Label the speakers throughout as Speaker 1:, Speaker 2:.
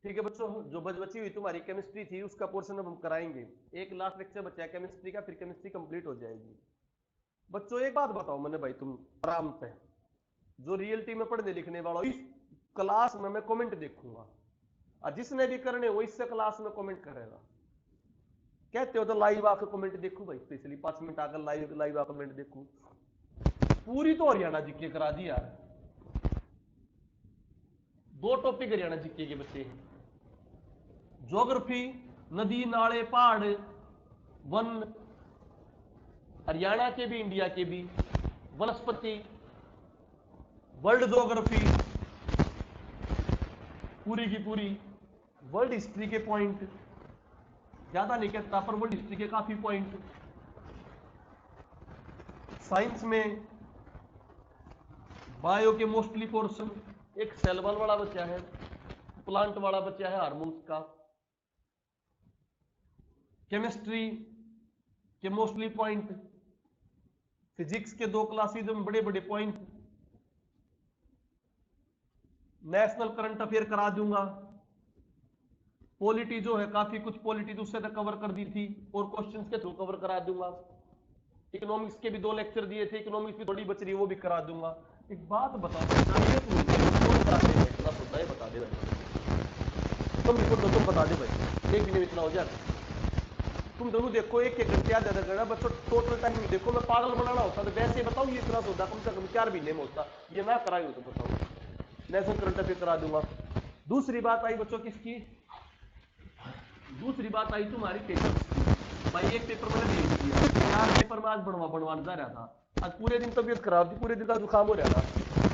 Speaker 1: ठीक है बच्चों, जो बची हुई तुम्हारी केमिस्ट्री थी उसका पोर्शन अब हम कराएंगे। एक लास्ट लेक्चर बचा है केमिस्ट्री का, फिर केमिस्ट्री कंप्लीट हो जाएगी। बच्चों एक बात बताओ मैंने भाई, तुम आराम पे जो रियलिटी में पढ़ने लिखने वाला हो, इस क्लास में मैं कमेंट देखूंगा और जिसने भी करने वो इससे क्लास में कमेंट करेगा। कहते हो तो लाइव आकर कमेंट देखूं भाई, स्पेशली 5 मिनट आकर लाइव आकर कमेंट देखूं। पूरी तो हरियाणा जीके करा दी यार। 2 टॉपिक हरियाणा जीके के बच्चे हैं, ज्योग्राफी, नदी नाले पहाड़ वन, हरियाणा के भी इंडिया के भी, वनस्पति, वर्ल्ड ज्योग्राफी पूरी की पूरी, वर्ल्ड हिस्ट्री के पॉइंट ज्यादा नहीं कहता पर वर्ल्ड हिस्ट्री के काफी पॉइंट, साइंस में बायो के मोस्टली पोर्शन, एक सेल वाला बच्चा है, प्लांट वाला बच्चा है हार्मोन्स का, केमिस्ट्री के मोस्टली पॉइंट, फिजिक्स के 2 क्लासेज में बड़े बड़े पॉइंट, नेशनल करंट अफेयर करा दूंगा। पॉलिटी जो है काफी कुछ पॉलिटी उससे तक कवर कर दी थी और क्वेश्चंस के थ्रू कवर करा दूंगा। इकोनॉमिक्स के भी 2 लेक्चर दिए थे, इकोनॉमिक्स भी थोड़ी बच रही है वो भी करा दूंगा। एक बात बताओ, बता दे तुम बता दे भाई, एक दिन इतना हो जाए। तुम दोनों देखो एक एक घंटे ज्यादा करना बच्चों, टोटल टाइम देखो। मैं पागल बनाना होता तो वैसे बताओ ये इतना होता कम से कम 4 महीने में होता, ये ना कराई हो तो बताओ। नेशनल करंट अफेयर करा दूंगा। दूसरी बात आई बच्चों किसकी, दूसरी बात आई तुम्हारी पेपर भाई। एक पेपर मैंने भेज दिया, 4 पेपर में आज बनवाने जा रहा था। आज पूरे दिन तबियत खराब थी, पूरे दिन का जुकाम हो रहा था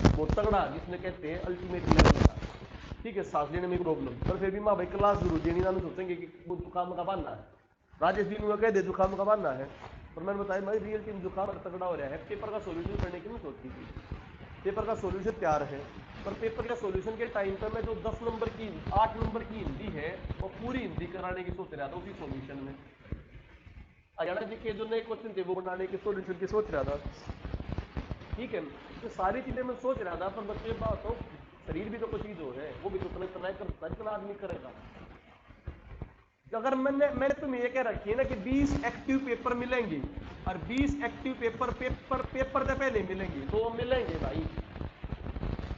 Speaker 1: बहुत तगड़ा, जिसने कहते हैं अल्टीमेट लेवल का। ठीक है, सांस लेने में प्रॉब्लम, पर फिर भी माँ भाई क्लास जरूर देनी ना, सोचेंगे कि वो जुकाम का बहाना है। राजेश जी ने कह दे जुकाम का बहाना है, पर मैंने बताया भाई रियल टीम जुकाम तगड़ा हो रहा है। पेपर का सोल्यूशन करने की नहीं सोचती थी, पेपर का सोल्यूशन तैयार है, पर पेपर के सोल्यूशन के टाइम पर मैं जो 10 नंबर की 8 नंबर की हिंदी है वो पूरी हिंदी कराने की सोच रहा था उसी सोल्यूशन में। हरियाणा जी के जो नए क्वेश्चन थे वो बनाने के सोल्यूशन की सोच रहा था। ठीक है, तो सारी चीजें मैं सोच रहा था, पर बच्चे बात हो शरीर भी तो कोई चीज हो है, वो भी तो इतना करता जितना आदमी करेगा। अगर मैंने तुम्हें ये कह रखी है ना कि 20 एक्टिव पेपर मिलेंगे और 20 एक्टिव पेपर से पहले मिलेंगे, तो मिलेंगे भाई।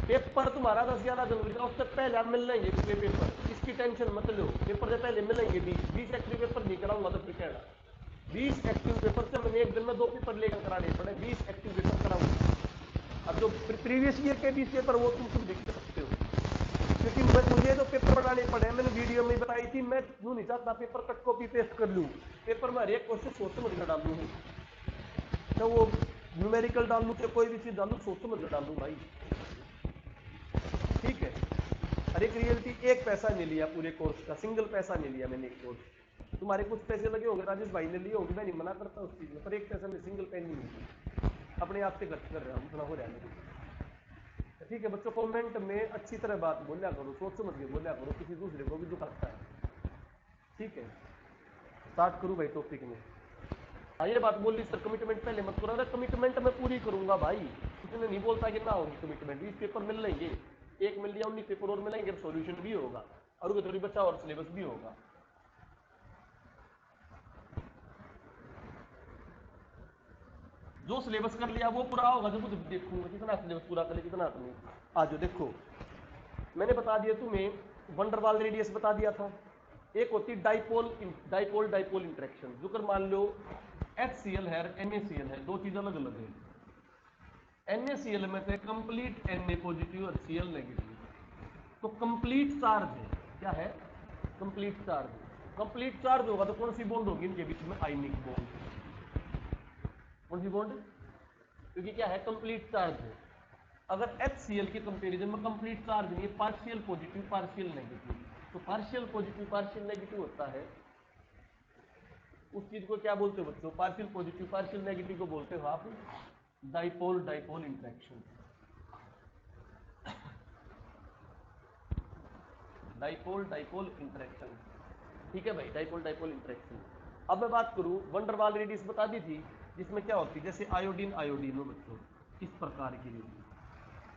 Speaker 1: पेपर तुम्हारा 10-11 जनवरी का, उससे पहले आप मिल लेंगे पेपर, इसकी टेंशन मत लो। पेपर से पहले मिलेंगे 20 एक्टिव पेपर नहीं कराऊंगा तो फिर कहना 20 एक्टिव पेपर से मैंने एक दिन में 2 पेपर लेकर कराने पड़े, 20 एक्टिव पेपर कराऊंगा। अब जो प्रीवियस ईयर के 20 पेपर वो तुम खुद देख सकते हो, क्योंकि मुझे तो पेपर बनाने पड़े, मैंने वीडियो में बताई थी। मैं यूं नहीं चाहता पेपर कट कॉपी पेस्ट कर लूं, पेपर में हर एक क्वेश्चन सोच समझ कर डाल दूं, तो वो न्यूमेरिकल डालूं या कोई भी चीज डालूं सोच समझ कर डालूं भाई। ठीक है, और एक रियलिटी, एक पैसा नहीं लिया पूरे कोर्स का, सिंगल पैसा नहीं लिया मैंने एक कोर्स। तुम्हारे कुछ पैसे लगे होंगे, राजेश भाई ने लिए होंगे, मैं नहीं मना करता उस चीज में, पर एक पैसा में सिंगल पेन नहीं, अपने आप से खर्च कर रहा हूँ, इतना हो रहा है। ठीक है बच्चों, कमेंट में अच्छी तरह बात बोलिया करो, सोच समझ के बोलिया करो, किसी दूसरे को भी दुखाता है। ठीक है, स्टार्ट करूँ भाई टॉपिक में। हाँ ये बात बोली सर कमिटमेंट पहले मत करो, अरे कमिटमेंट मैं पूरी करूंगा भाई, इसने नहीं बोलता कि ना होगी कमिटमेंट। 20 पेपर मिल लेंगे, एक मिल लिया 19 पेपर और मिलेंगे, सॉल्यूशन भी होगा और थोड़ी बच्चा और सिलेबस भी होगा। जो सिलेबस कर लिया वो पूरा होगा, जो कुछ देखूंगा कितना सिलेबस पूरा करे कितना नहीं। आज देखो मैंने बता दिया तुम्हें, वंडरवाल रेडियस बता दिया था। एक होती डाइपोल डाइपोल इंटरेक्शन, जो कर मान लो HCl है NaCl है, 2 चीज अलग अलग है। NaCl में से कंप्लीट Na पॉजिटिव और Cl नेगेटिव, तो कंप्लीट चार्ज है। क्या है? Complete charge. कंप्लीट चार्ज होगा तो कौन सी बॉन्ड होगी इनके बीच में? Ionic bond. कौन सी बॉन्ड? क्योंकि क्या है? कंप्लीट चार्ज है। अगर HCl के कंपैरिजन में कंप्लीट चार्ज नहीं है, पार्शियल पॉजिटिव पार्शियल नेगेटिव, तो पार्शियल पॉजिटिव पार्शियल नेगेटिव होता है, उस चीज को क्या बोलते हो बच्चों? पार्शियल पॉजिटिव पार्शियल नेगेटिव को बोलते हो आप डाइपोल इंटरेक्शन। Dipole interaction. ठीक है भाई, डाइपोल इंटरेक्शन। अब मैं बात करूं, वंडरवाल रेडियस बता दी थी, जिसमें क्या होती है, जैसे आयोडीन हो बच्चों, इस प्रकार की रेडियस,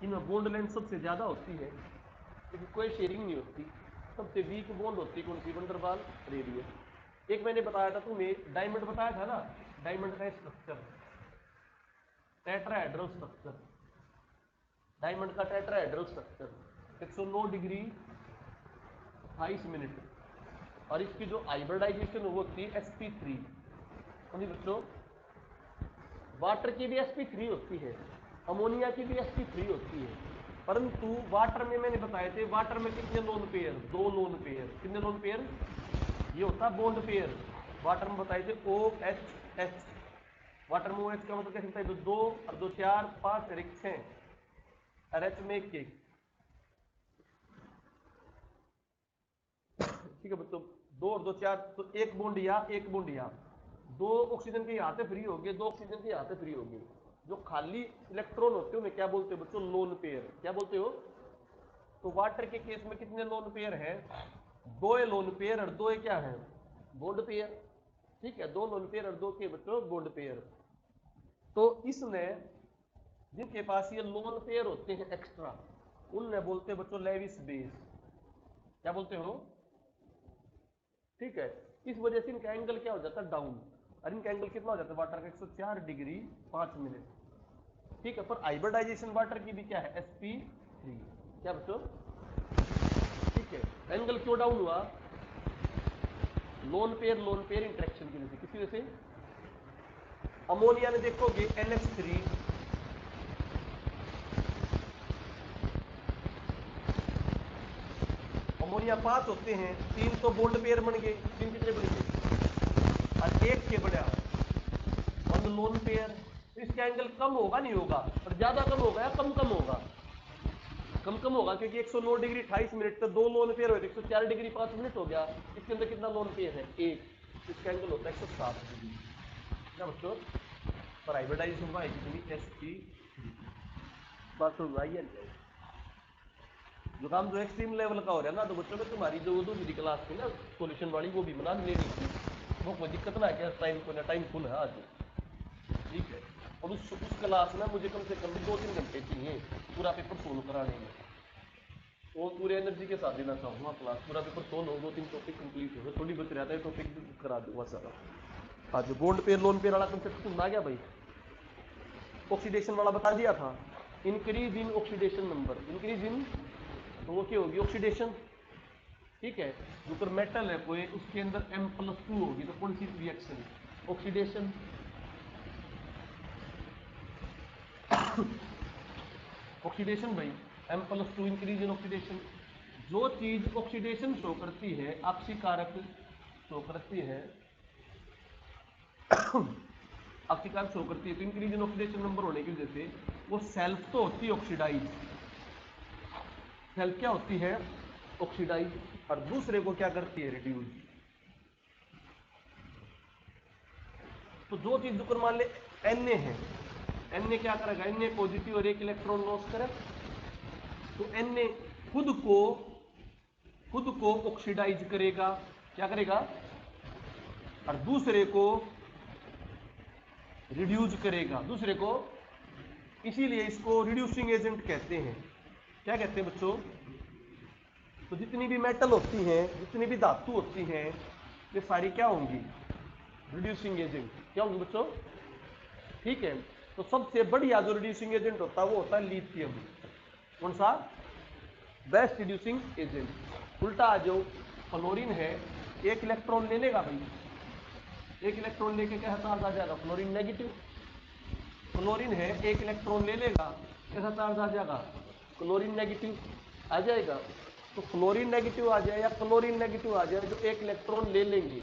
Speaker 1: इनमें बॉन्ड लेंथ सबसे ज्यादा होती है, क्योंकि कोई शेयरिंग नहीं होती। सबसे वीक बॉन्ड होती है कौन सी? वंडर वाल रेडियस। एक मैंने बताया था तुम्हें, डायमंड बताया था ना, डायमंड का स्ट्रक्चर टेट्राहेड्रल स्ट्रक्चर, डायमंड का टेट्राहेड्रल स्ट्रक्चर 109 डिग्री 28 मिनट, और इसकी जो हाइब्रिडाइजेशन वो होती है sp3। बच्चों वाटर की भी sp3 होती है, अमोनिया की भी sp3 होती है, परंतु वाटर में मैंने बताए थे, वाटर में कितने लोन पेयर? 2 lone pair. कितने लोन पेयर? ये होता है बॉन्ड पेयर। वाटर में बताए थे OHH, वाटर में OH का मतलब कैसे बताए? 2 और 2 4 5 और 1 6, और H में 1 ठीक है बच्चों, 2 और 2 4, तो एक बॉन्ड या 2 ऑक्सीजन के यहाँ से फ्री हो गए, 2 ऑक्सीजन के यहाँ से फ्री हो गए। जो खाली इलेक्ट्रॉन होते हैं उन्हें क्या बोलते हो बच्चों? Lone pair. क्या बोलते हो? तो वाटर के केस में कितने लोन पेयर है? 2 लोन पेयर और 2 क्या है? Bond pair. ठीक है, 2 लोन पेयर और 2 के बच्चों बॉन्ड पेयर। तो इसमें जिनके पास ये लोन पेयर होते हैं एक्स्ट्रा, उन्हें बोलते हैं बच्चों लेविस बेस। क्या बोलते हो? ठीक है, इस वजह से इनका एंगल क्या हो जाता है? डाउन। और इनका एंगल कितना हो जाता है वाटर का? 104 डिग्री 5 मिनट। ठीक है, पर हाइब्रिडाइजेशन वाटर की भी क्या है? sp3। क्या बच्चों? ठीक है, एंगल क्यों डाउन हुआ? लोन पेयर इंटरेक्शन की वजह से। किसी वजह से? अमोनिया में देखोगे NH3, अमोनिया 5 होते हैं, 3 तो बॉन्ड पेयर बन गए, 3 कितने बन गए? और 1 के बड़ा 1 लोन पेयर। इसका एंगल कम होगा नहीं होगा? और ज्यादा कम होगा या कम कम होगा? कम होगा, क्योंकि 109 डिग्री 28 मिनट तो 2 लोन पेयर हुए, 104 डिग्री 5 मिनट हो गया। इसके अंदर कितना लोन पेयर है? 1। इसका एंगल होता है 107 डिग्री। क्या बच्चों? पर हाइब्रिडाइजेशन हुआ है कितनी? sp3। बात समझ आई है? जो काम जो एक्सट्रीम लेवल का हो रहा है ना, तो बच्चों में तुम्हारी जो दूसरी क्लास थी ना सॉल्यूशन वाली, वो भी बना लेनी थी। वो कोई दिक्कत ना है, टाइम को ना टाइम फुल है आज। ठीक है, और उस क्लास में मुझे कम से कम 2-3 घंटे चाहिए पूरा पेपर सोल्व कराने में। वो पूरे एनर्जी के साथ देना चाहूँगा क्लास, पूरा पेपर सोल्व हो, 2-3 टॉपिक कंप्लीट हो, थोड़ी बच रहता है टॉपिक भी करा दूंगा सारा। आज बॉन्ड पेयर लोन पेयर वाला कंसेप्ट सुनना गया भाई? ऑक्सीडेशन वाला बता दिया था, increase in oxidation number, increase in, तो वो क्या होगी? ऑक्सीडेशन। ठीक है, जो पर मेटल है कोई, उसके अंदर M+2 होगी, तो कौन सी रिएक्शन? ऑक्सीडेशन। ऑक्सीडेशन भाई, M+2 इंक्रीज इन ऑक्सीडेशन। जो चीज ऑक्सीडेशन शो करती है, आपसी कारक शो करती है, आपसी कारक शो करती है, तो इंक्रीज इन ऑक्सीडेशन नंबर होने की वजह से वो सेल्फ तो होती है ऑक्सीडाइज, सेल्फ क्या होती है? ऑक्सीडाइज, और दूसरे को क्या करती है? रिड्यूस। तो जो चीज दुकान मान ले Na है, Na क्या करेगा? Na पॉजिटिव और 1 इलेक्ट्रॉन लॉस करे, तो Na खुद को ऑक्सीडाइज करेगा। क्या करेगा? और दूसरे को रिड्यूस करेगा, दूसरे को, इसीलिए इसको रिड्यूसिंग एजेंट कहते हैं। क्या कहते हैं बच्चों? तो जितनी भी मेटल होती हैं, जितनी भी धातु होती हैं, ये सारी क्या होंगी? Reducing agent. क्या होंगी बच्चों? ठीक है, तो सबसे बढ़िया जो रिड्यूसिंग एजेंट होता है वो होता है लिथियम। कौन सा? Best reducing agent. उल्टा आ जाओ, फ्लोरीन है, 1 इलेक्ट्रॉन ले लेगा भाई, 1 इलेक्ट्रॉन लेके क्या चार्ज आ जाएगा? Fluorine negative. क्लोरीन है, 1 इलेक्ट्रॉन ले लेगा, कैसा चार्ज आ जाएगा? क्लोरीन नेगेटिव आ जाएगा। तो फ्लोरीन नेगेटिव आ जाए या क्लोरीन नेगेटिव आ जाए, जो 1 इलेक्ट्रॉन ले लेंगे,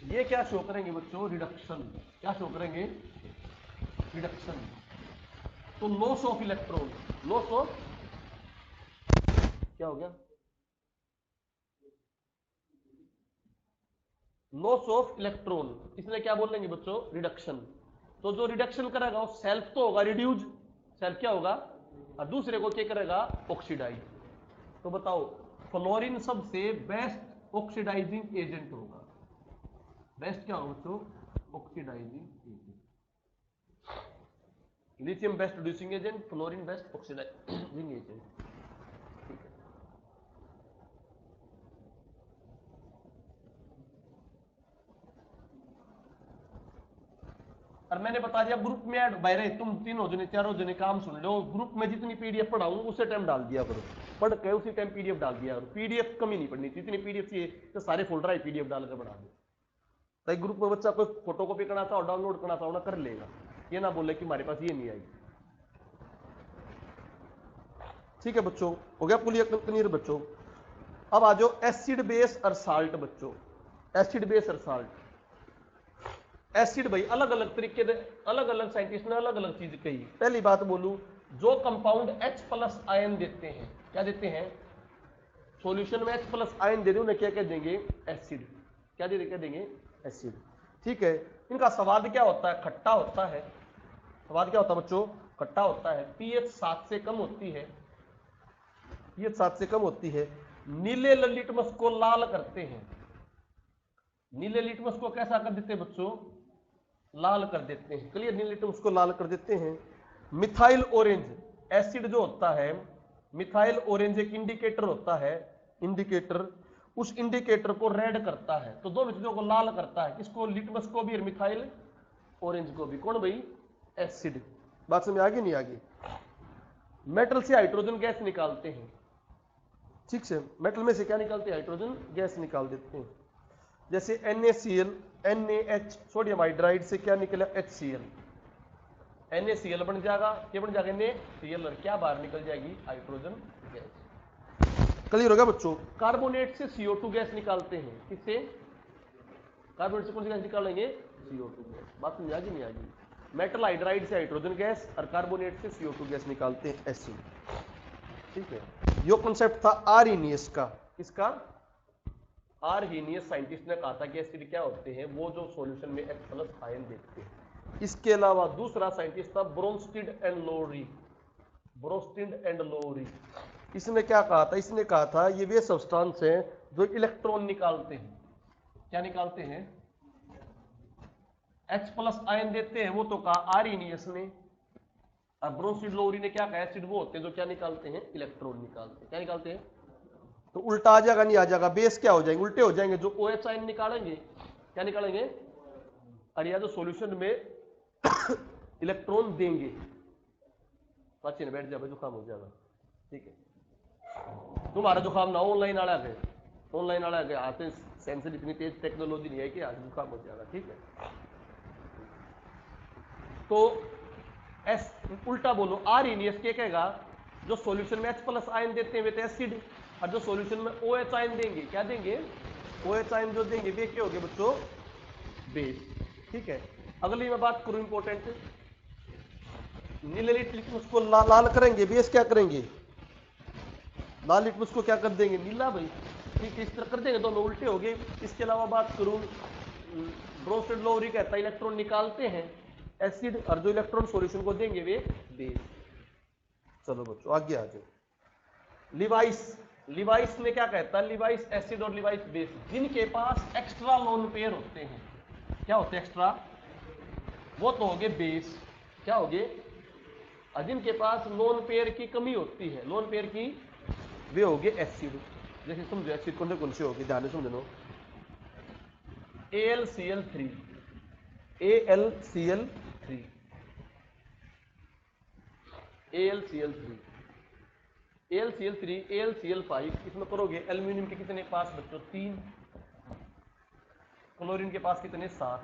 Speaker 1: ये क्या शो करेंगे बच्चों? रिडक्शन। क्या शो करेंगे? रिडक्शन। तो loss of electron, loss of, क्या हो गया? लॉस ऑफ इलेक्ट्रॉन, इसलिए क्या बोल लेंगे बच्चों? रिडक्शन। तो जो रिडक्शन करेगा वो सेल्फ तो होगा रिड्यूज, सेल्फ क्या होगा? और दूसरे को क्या करेगा? ऑक्सीडाइज। तो बताओ, फ्लोरीन सबसे बेस्ट ऑक्सीडाइजिंग एजेंट होगा। बेस्ट क्या होगा बच्चों? Oxidising agent. Lithium best reducing agent, fluorine best oxidising agent. ठीक है, और मैंने बता दिया ग्रुप में ऐड भाई रहे तुम 3 जने 4 जने काम सुन लो, ग्रुप में जितनी पीडीएफ पढ़ाऊं उसे टाइम डाल दिया करो, पढ़ के उसी टाइम पीडीएफ डाल दिया करो, पीडीएफ कमी नहीं पड़नी, जितनी पीडीएफ चाहिए तो सारे फोल्डर है पीडीएफ डालकर बढ़ा दो, ताकि ग्रुप में बच्चा कोई फोटो कॉपी करना था और डाउनलोड करना था कर लेगा, ये ना बोले कि हमारे पास ये नहीं आएगी। ठीक है बच्चों, हो गया क्लियर बच्चों। अब आ जाओ एसिड बेस और साल्ट बच्चों, एसिड बेस और साल्ट। एसिड भाई अलग अलग तरीके से अलग अलग साइंटिस्ट ने अलग अलग चीज कही। पहली बात बोलूं, जो कंपाउंड H+ आयन देते हैं, क्या देते हैं, सॉल्यूशन में H+ आयन दे दे उन्हें क्या कह देंगे, एसिड। क्या देंगे एसिड। ठीक है, इनका स्वाद क्या होता है, खट्टा होता है। स्वाद क्या होता है बच्चों, खट्टा होता है। pH 7 से कम होती है, pH 7 से कम होती है। नीले लिटमस को लाल करते हैं, नीले लिटमस को कैसा कर देते हैं बच्चों, लाल कर देते हैं। क्लियर, नीले लिटमस को लाल कर देते हैं। मिथाइल ऑरेंज एसिड जो होता है, मिथाइल ऑरेंज एक इंडिकेटर होता है, इंडिकेटर, उस इंडिकेटर को रेड करता है। तो दोनों चीजों को लाल करता है, किसको, लिटमस को भी और मिथाइल ऑरेंज को भी। कौन भाई, एसिड। बात समझ आ गई नहीं आ गई। मेटल से हाइड्रोजन गैस निकालते हैं, ठीक है, मेटल में से क्या निकालते हैं, हाइड्रोजन गैस निकाल देते हैं। जैसे NaCl, NaH, सोडियम हाइड्राइड से क्या निकला, HCl, NaCl बन जाएगा, क्या बन जाएगा, NaCl, और क्या बाहर निकल जाएगी, हाइड्रोजन गैस। क्लियर होगा बच्चों। कार्बोनेट से CO2 गैस निकालते हैं, किससे, कार्बोनेट से कौन सी गैस निकालेंगे, CO2 गैस। बात समझ आ गई नहीं आ गई। मेटल हाइड्राइड से हाइड्रोजन गैस और कार्बोनेट से CO2 गैस निकालते हैं, ऐसे। ठीक है, यो कॉन्सेप्ट था आर्हेनियस का। किसका, आर्हेनियस साइंटिस्ट ने कहा था कि एसिड क्या होते हैं, वो जो सॉल्यूशन में H+ आयन देते हैं। इसके अलावा दूसरा साइंटिस्ट था ब्रोंस्टीड एंड लोरी, ब्रोंस्टीड एंड लोरी। इसने क्या कहा था, इसने कहा था ये वे सब्सटेंस हैं जो इलेक्ट्रॉन निकालते हैं। क्या निकालते हैं, H+ आयन देते हैं, वो तो कहा आर्हेनियस ने। और ब्रोंस्टीड लोरी ने क्या कहा, एसिड वो होते हैं जो क्या निकालते हैं, इलेक्ट्रॉन निकालते हैं। क्या निकालते हैं, तो उल्टा आ जाएगा, नहीं आ जाएगा, बेस क्या हो जाएंगे, उल्टे हो जाएंगे। जो OH आयन निकालेंगे, क्या निकालेंगे, और या जो सॉल्यूशन में इलेक्ट्रॉन देंगे। अच्छे ने बैठ जाए, जुकाम हो जाएगा। ठीक है, तुम्हारा जुकाम ना ऑनलाइन आड़ा है, ऑनलाइन आड़ा है, आते सेंसर इतनी तेज टेक्नोलॉजी नहीं है कि आज जुकाम हो जाएगा। ठीक है, तो उल्टा बोलो, आर्हेनियस क्या कहेगा, जो सॉल्यूशन में H+ आयन देते हैं वे तो एसिड, और जो सॉल्यूशन में OH आयन देंगे, क्या देंगे, OH आयन जो देंगे वे क्या हो गए बच्चों, बेस। ठीक है, अगली मैं बात करूं इंपॉर्टेंट, नीले लिटमस को लाल करेंगे, बेस क्या करेंगे, लाल लिटमस को क्या कर देंगे, नीला भाई। ठीक है, इस तरह कर देंगे, दोनों उल्टे हो गए। इसके अलावा बात करूं, ब्रोंस्टीड लोरी कहता है इलेक्ट्रॉन निकालते हैं एसिड, और जो इलेक्ट्रॉन सॉल्यूशन को देंगे वे बेस। चलो बच्चों आगे आ जाओ। लिवाइस, लिवाइस में क्या कहता है, लिवाइस एसिड और लिवाइस बेस, जिनके पास एक्स्ट्रा लोन पेयर होते हैं, क्या होते हैं एक्स्ट्रा, वो तो होंगे बेस। क्या होंगे, और जिनके पास लोन पेयर की कमी होती है, लोन पेयर की, वे होंगे एसिड। जैसे समझो एसिड कौन से होंगे, ध्यान से समझो, AlCl3, AlCl3, AlCl3, AlCl3, AlCl5, इसमें करोगे एल्यूमिनियम के कितने पास बच्चों, 3, क्लोरीन के पास कितने, 7।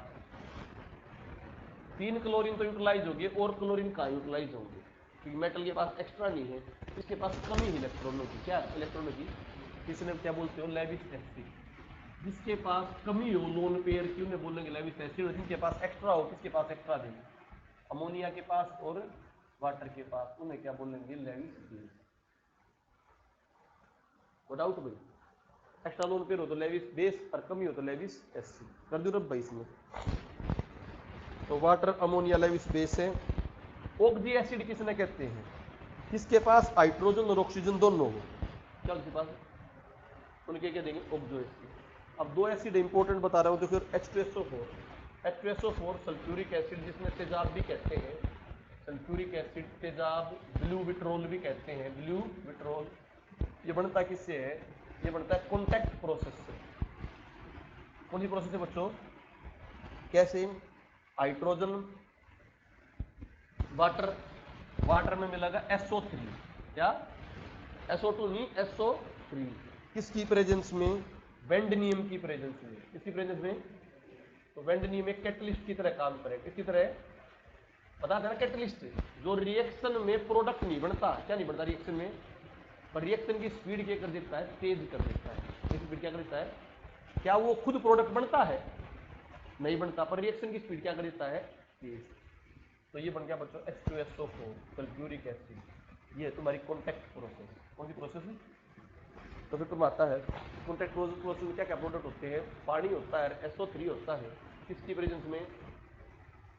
Speaker 1: 3 क्लोरीन तो यूटिलाइज होगी, और क्लोरीन कहाँ यूटिलाइज होंगे, क्योंकि मेटल के पास एक्स्ट्रा नहीं है, इसके पास कमी है इलेक्ट्रॉनों की। क्या इलेक्ट्रॉनों की, इसने क्या बोलते हो, लेविस एसिड। जिसके पास कमी हो लोन पेयर की उन्हें बोलेंगे लेविस एसिड, और जिनके पास एक्स्ट्रा हो, किसके पास एक्स्ट्रा देंगे, अमोनिया के पास और वाटर के पास, उन्हें क्या बोलेंगे, लेविस बेस। वो डाउट भाई, एक्स्ट्रा लोन पेयर हो तो लेविस बेस, और कमी हो तो लेविस एसिड। कर दो रब भाई इसमें, तो वाटर, अमोनिया, लेविस बेस है। ऑक्जी एसिड किसने कहते हैं, किसके पास हाइड्रोजन और ऑक्सीजन दोनों हो, क्या उसके पास, उनके क्या देंगे, ऑक्जो एसिड। अब 2 एसिड इंपॉर्टेंट बता रहा हूं, तो फिर H2SO4, H2SO4 सल्फ्यूरिक एसिड, जिसमें तेजाब भी कहते हैं, सल्फ्यूरिक एसिड, तेजाब, ब्लू विट्रोल भी कहते हैं, ब्लू विट्रोल। ये बनता किससे है, ये बनता है कॉन्टैक्ट प्रोसेस से। कौन सी प्रोसेस है बच्चों, कैसे, हाइड्रोजन वाटर, वाटर में मिलेगा SO3, क्या SO2 नहीं SO3, किसकी प्रेजेंस में, वेंडनियम की प्रेजेंस में, किसकी प्रेजेंस में, तो वेंडनियम एक कैटलिस्ट की तरह काम करेगा, किसकी तरह बता देना, कैटलिस्ट जो रिएक्शन में प्रोडक्ट नहीं बनता, क्या नहीं बनता रिएक्शन में, पर रिएक्शन की स्पीड क्या कर देता है, तेज कर देता है, स्पीड क्या कर देता है, क्या वो खुद प्रोडक्ट बनता है, नहीं बनता, पर रिएक्शन की स्पीड क्या कर देता है, तेज। तो ये बन गया बच्चों H2SO4 सल्फ्यूरिक एसिड, ये है तुम्हारी कॉन्टैक्ट प्रोसेस। कौन सी प्रोसेस है, तो फिर तुम आता है कॉन्टैक्ट प्रोसेस में क्या क्या प्रोडक्ट होते हैं, पानी होता है, SO3 होता है, किसकी प्रेजेंस में,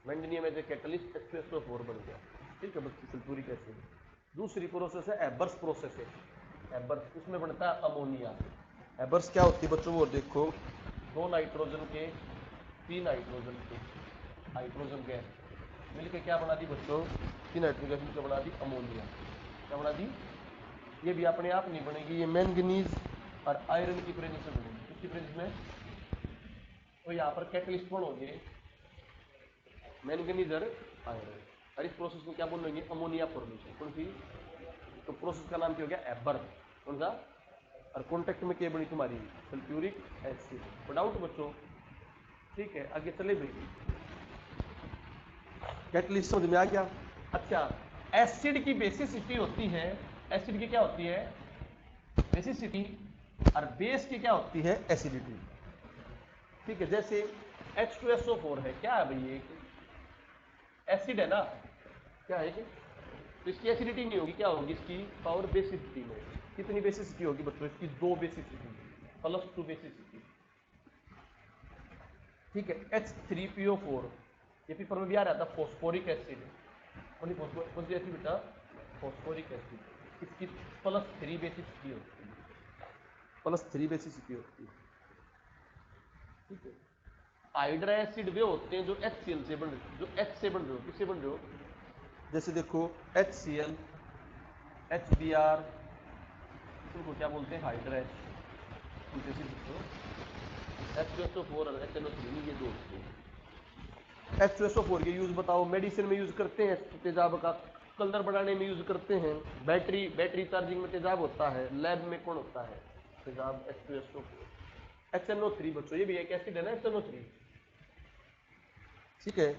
Speaker 1: वेंडनियम एज ए कैटलिस्ट H2SO4 बन गया, ठीक है बच्चों, सल्फ्यूरिक एसिड। दूसरी प्रोसेस है एबर्स प्रोसेस है, एबर्स, उसमें बनता है अमोनिया। एबर्स क्या होती है बच्चों, वो देखो, 2 नाइट्रोजन के 3 हाइड्रोजन के हाइड्रोजन गैस मिलकर क्या बना दी बच्चों, 3 नाइट्रोजन गैस मिलकर बना दी अमोनिया, क्या बना दी, ये भी अपने आप नहीं बनेगी, ये मैंगनीज और आयरन की प्रेजेंस में बनेगी, किसकी प्रेजेंस में, तो यहाँ पर कैटलिस्ट बनोगे मैंगनीज और आयरन, और इस प्रोसेस में क्या बोलेंगे, अमोनिया फॉर्मेशन, कौन सी, तो प्रोसेस का नाम क्या हो गया, एबर, कौन सा, और कॉन्टेक्ट में क्या बनी तुम्हारी, सल्फ्यूरिक एसिड। डाउट बच्चों, ठीक है आगे चले भाई, कैटलिस्ट समझ में आ गया। अच्छा, एसिड की बेसिसिटी होती है, एसिड की क्या होती है, बेसिसिटी, और बेस की क्या होती है, एसिडिटी, ठीक है। जैसे H2SO4 है, क्या है भाई, एक एसिड है ना, क्या है कि, तो इसकी एसिडिटी नहीं होगी, क्या होगी इसकी पावर, बेसिसिटी में, कितनी बेसिसिटी होगी बच्चों इसकी, 2 बेसिसिटी +2 बेसिसिटी, ठीक है। H3PO4, ये पेपर में भी आ रहा था, फॉस्फोरिक एसिड, कौन सी एसिड बेटा, फॉस्फोरिक एसिड, इसकी +3 बेसिसिटी होती है, +3 बेसिसिटी होती है, ठीक है। हाइड्रा एसिड वे होते हैं जो HCl से बन रहे, जो H से बन रहे हो, किससे बन रहे हो, जैसे देखो HCl, HBr, इनको क्या बोलते हैं, हाइड्रा H2SO4 और HNO3, ये दो होते हैं। H2SO4 के यूज बताओ, मेडिसिन में यूज करते हैं, तेजाब का कलर बनाने में यूज करते हैं, बैटरी चार्जिंग में तेजाब होता है, लैब में कौन होता है, तेजाब H2SO4। HNO3 बच्चों, ये भी एक एसिड है ना, HNO3, ठीक है।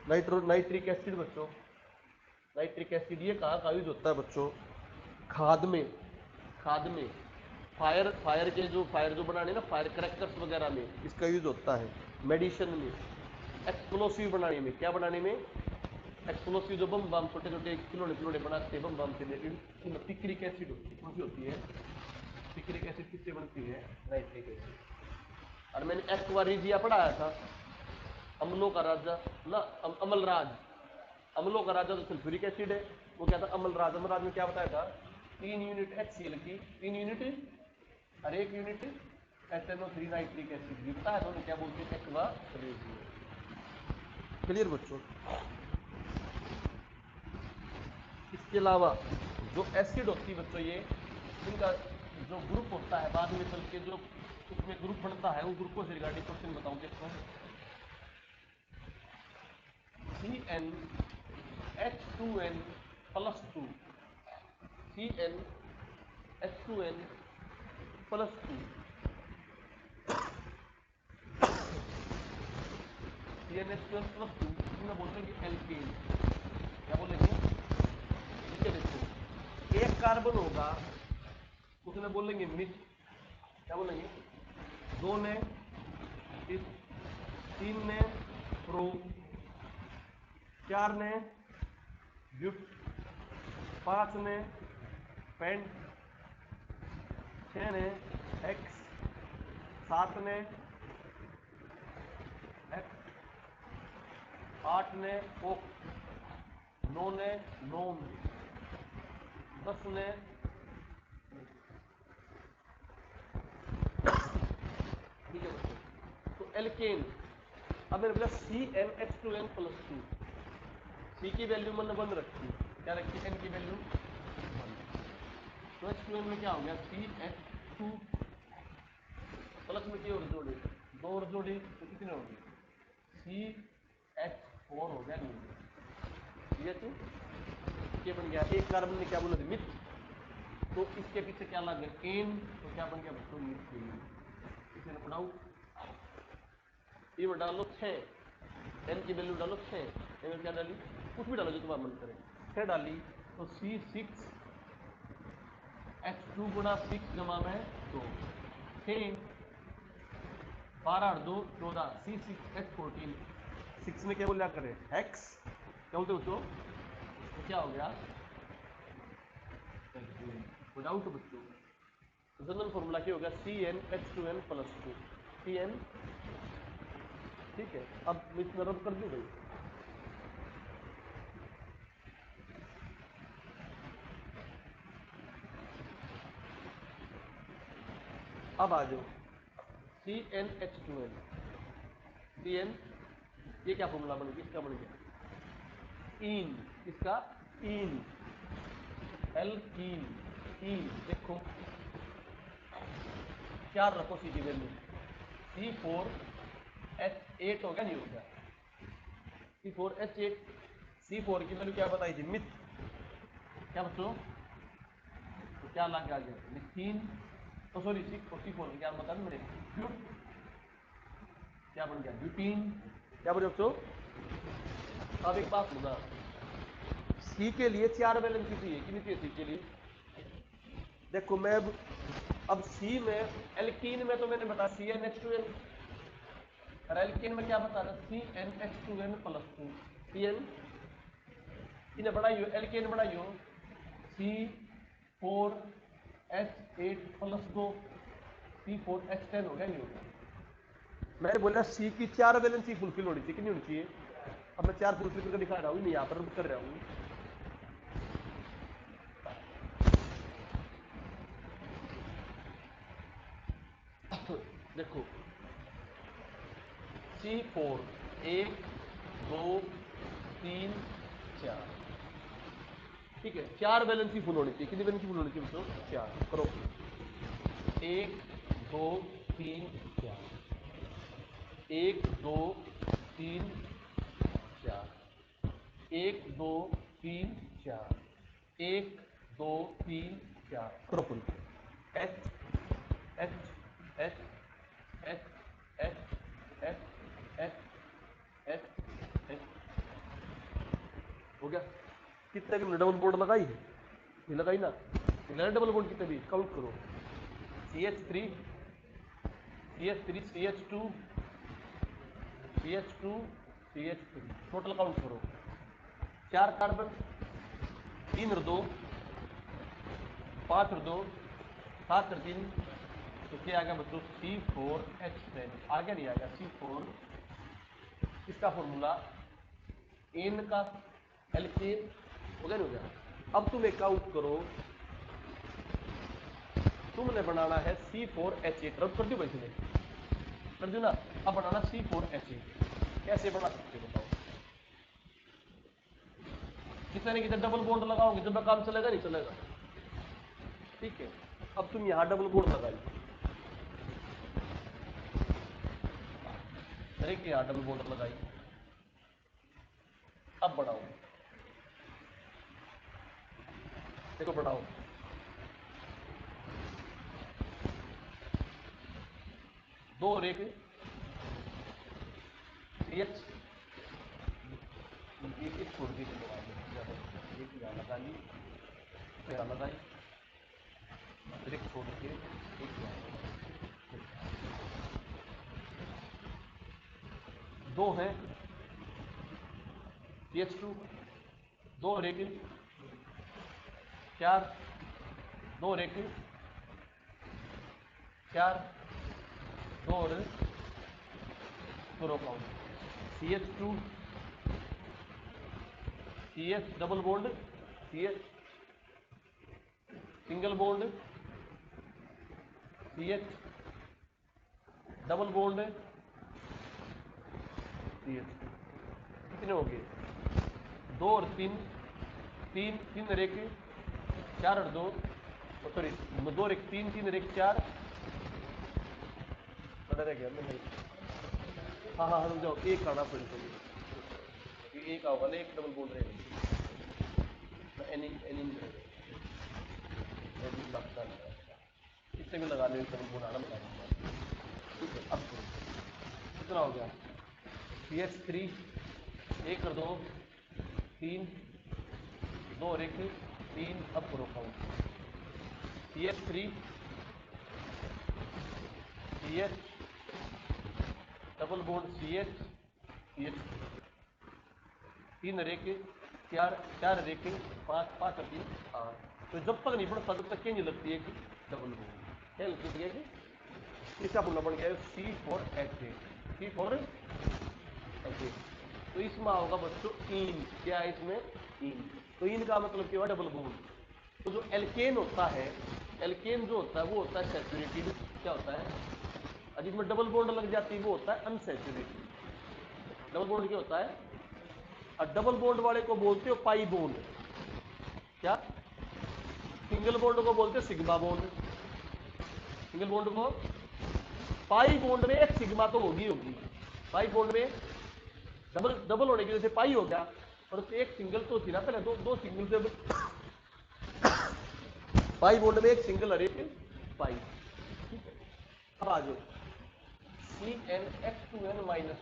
Speaker 1: नाइट्रिक एसिड बच्चों, नाइट्रिक एसिड ये कहाँ का यूज होता है बच्चों, खाद में, खाद में, फायर जो बनाने ना, फायर क्रैकर्स वगैरह में इसका यूज होता है, मेडिसिन में, एक्सप्लोसिव बनाने में, क्या बनाने में, एक्सप्लोसिव जो बम बम छोटे छोटे खिलौने बनाते हैं बम बम से रिलेटेड, पिक्रिक एसिड होती है, कौन सी होती है, पिक्रिक एसिड किससे बनती है, नाइट्रिक एसिड। और मैंने एक्वारिजिया पढ़ाया था, अम्लों का राजा ना, अमलराज, अम्लों का राजा तो सल्फ्यूरिक एसिड है, वो क्या था, अमलराज, अमलराज में क्या बताया था, 3 यूनिट HCl की, 3 यूनिट और 1 यूनिट HNO3 नाइट्रिक एसिड गिरता है, दोनों क्या बोलते हैं, एक्वारिजिया। क्लियर बच्चों। इसके अलावा जो एसिड होती है बच्चों, ये इनका जो ग्रुप होता है, बाद में चल के जो उसमें ग्रुप बनता है, वो ग्रुपों से रिगार्डिंग क्वेश्चन बताऊं, देखो CnH2n+2, CnH2n+2, CnH2n+2 इसमें बोलेंगे एल्केन, क्या बोलेंगे, ठीक है। देखो एक कार्बन होगा, उसमें बोलेंगे मिथ, क्या बोलेंगे, 2 ने इस, 3 ने प्रो, 4 ने ब्यूट, 5 ने पेंट, 6 ने एक्स, 7 ने एक्स, 8 ने ओक, 9 ने नोम, 10 ने, ठीक है बच्चों। तो एल्केन, अब मैंने बोला CnH2n+2, सी की वैल्यू मैंने 1 रखी, क्या रखी, N की वैल्यू 1, तो H2n में क्या हो गया, CH2 प्लस में क्या और जोड़े, 2 और जोड़े तो कितने हो गए, CH4 हो गया, नहीं ये बन गया, एक कार्बन ने क्या बोला था, मिथ, तो इसके पीछे क्या लग गया, एन, तो क्या बन गया बच्चों, मिथेन। इसे पढ़ाओ, ये डालो 6, एन की वैल्यू डालो 6, एन क्या डाली, कुछ भी डालो जो तुम्हारा मन करे, 6 डाली तो C6H2 गुणा 6 जमा में 2, 6 12 और 2 14, C6H14, 6 में क्या बोल करें, हेक्स, क्या बोलते बच्चों, तो क्या हो गया, विदाउट बच्चों, जनरल फॉर्मूला क्या होगा, CnH2n+2, Cn, ठीक है। अब इसमें रब कर दूं भाई, अब आ जाओ CnH2n, Cn, ये क्या फॉर्मूला बन गया, इसका बन गया इन, इसका इन, एल्कीन, इन, देखो क्या रखो सी की वैल्यू, C4H8 हो गया, नहीं हो गया, C4H8, C4 की वैल्यू क्या बताई थी, मिथ, क्या बच्चों, तो क्या ला के आ गया, मिथीन, तो सॉरी C4 क्या बता मेरे, क्या बन गया, ब्यूटीन, क्या बोले बच्चों। अब एक बात सुना, सी के लिए 4 वैलेंसी चाहिए, कितनी चाहिए सी के लिए, देखो मैं अब सी में, एल्कीन में तो मैंने बताया CnH2n, और एल्कीन में क्या बता रहा, CnH2n+2, Cn, इन्हें बढ़ाइयो, एल्कीन बढ़ाइयो, C4H8+2, C4H10 हो गया, नहीं होगा, मैंने बोला सी की 4 वैलेंसी फुलफिल होनी चाहिए, कितनी होनी चाहिए, अब मैं 4 फुलफिल करके दिखा रहा हूँ, नहीं यहाँ पर कर रहा हूँ, देखो C4 1 2 3 4, ठीक है, 4 वैलेंसी फुल होनी चाहिए, कितनी वैलेंसी फुल होनी चाहिए बच्चों, 4, करो, 1 2 3 4, 1 2 3 4, 1 2 3 4, 1 2 3 4, करो full, H H H H H H H H H, हो गया, कितने की डबल बोर्ड लगाई, ये लगाई ना, डबल बोर्ड कितने भी काउंट करो, CH3 CH3 CH2 CH2 CH3, total count करो, 4 कार्बन, 3 और 2, 5 और 2, 7 और 3, तो क्या आ गया बच्चों, C4H10, आगे नहीं आएगा, C4, इसका फॉर्मूला एन का, एल्केन, हो गया नहीं हो गया। अब तुम एक काउंट करो, तुमने बनाना है C4H8, रब कर दो भाई, तुम्हें कर दो ना, अब बनाना C4H8, कैसे बना सकते हो बताओ, किसी न किसी डबल बॉन्ड लगाओगे जब काम चलेगा, नहीं चलेगा, ठीक है। अब तुम यहां डबल बॉन्ड लगाइए, देखिए यहां डबल बॉन्ड लगाइए, अब बढ़ाओ, देखो बढ़ाओ, दो और एक CH, एक छोड़ के एक यहाँ लगा ली, यहाँ लगाई, फिर एक छोड़ के एक यहाँ, दो है CH2, दो और एक 4, दो और एक 4, दो और count, CH2 CH double bond, CH single bond, CH double bond, CH, कितने हो गए, 2 और 3, 3 और 1 4 और 2, सॉरी 2 और 1 3, 3 और 1 4, रह गया मैं, हाँ हाँ रुक जाओ, एक आना फिर, एक होगा ना, एक डबल बॉन्ड रहेगा, एनिन इससे भी लगा लो, बनाना बता दूंगा। ठीक है, अब कितना हो गया? CH3 1 और 2 3, 2 और 1 3, अब करो count. CH3 CH double bond CH CH 3 और 1 4, 4 और 1 5, 5 और 3 8। तो जब तक नहीं बढ़ता तब तक क्या नहीं लगती है कि डबल बॉन्ड क्या लगती है कि इसका फॉर्मूला बन गया है C4H8, C4H8। तो इसमें होगा बच्चों इन, क्या है इसमें? इन। तो इन का मतलब क्या हुआ? Double bond. तो जो एल्केन होता है, एल्केन जो होता है वो होता है सैचुरेटेड, क्या होता है? और जिसमें डबल बॉन्ड लग जाती है वो होता है अनसैचुरेटेड। डबल बॉन्ड क्या होता है? और डबल बॉन्ड वाले को बोलते हो पाई बॉन्ड, क्या? सिंगल बॉन्ड को बोलते हो सिग्मा बॉन्ड। सिंगल बॉन्ड को पाई बॉन्ड में एक सिग्मा तो होगी होगी, पाई बॉन्ड में डबल डबल होने की वजह से पाई हो गया, और एक सिंगल तो थी ना पहले, दो सिंगल से पाई बॉन्ड में एक सिंगल और एक पाई। ठीक है, अब आ जाओ CnH2n-2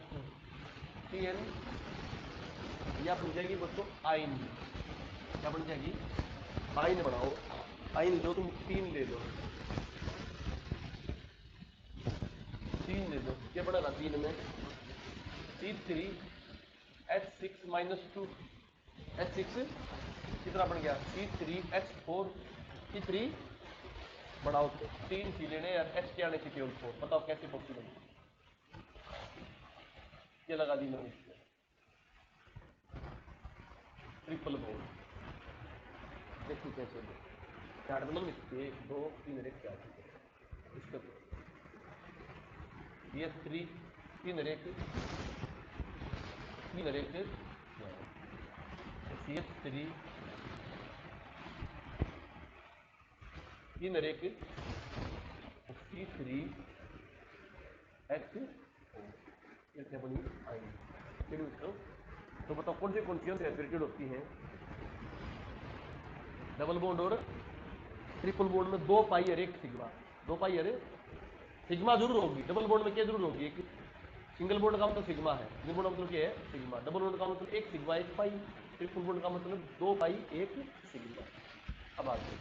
Speaker 1: CN यह बन जाएगी बच्चों आइन। क्या बन जाएगी? आइन बनाओ। आइन लो, तुम 3 ले लो, 3 ले लो। क्या बनेगा 3 में? C3H6-2 H6 कितना बन गया? C3H4 C3 बढ़ाओ, 3 सी लेने यार, H के आने से केवल 4। बताओ कैसे पॉसिबल? ये लगा दी मैंने, ट्रिपल बॉन्ड। देखो कैसे चार मतलब 1 2 3 और 1 4 इसका CH3 3 और 1 3 और 1 CH3 3 और 1 C3H क्या बनी? आइन। फिर उसको तो बताओ कौन सी सैचुरेटेड होती हैं? डबल बॉन्ड और ट्रिपल बॉन्ड में 2 पाई और 1 सिग्मा। 2 पाई और सिग्मा जरूर होगी। डबल बॉन्ड में क्या जरूर होगी? एक सिंगल बॉन्ड का मतलब सिग्मा है, सिंगल बॉन्ड का मतलब क्या है? सिग्मा। डबल बॉन्ड का मतलब 1 सिग्मा 1 पाई, ट्रिपल बॉन्ड का मतलब 2 पाई 1 सिग्मा। अब आगे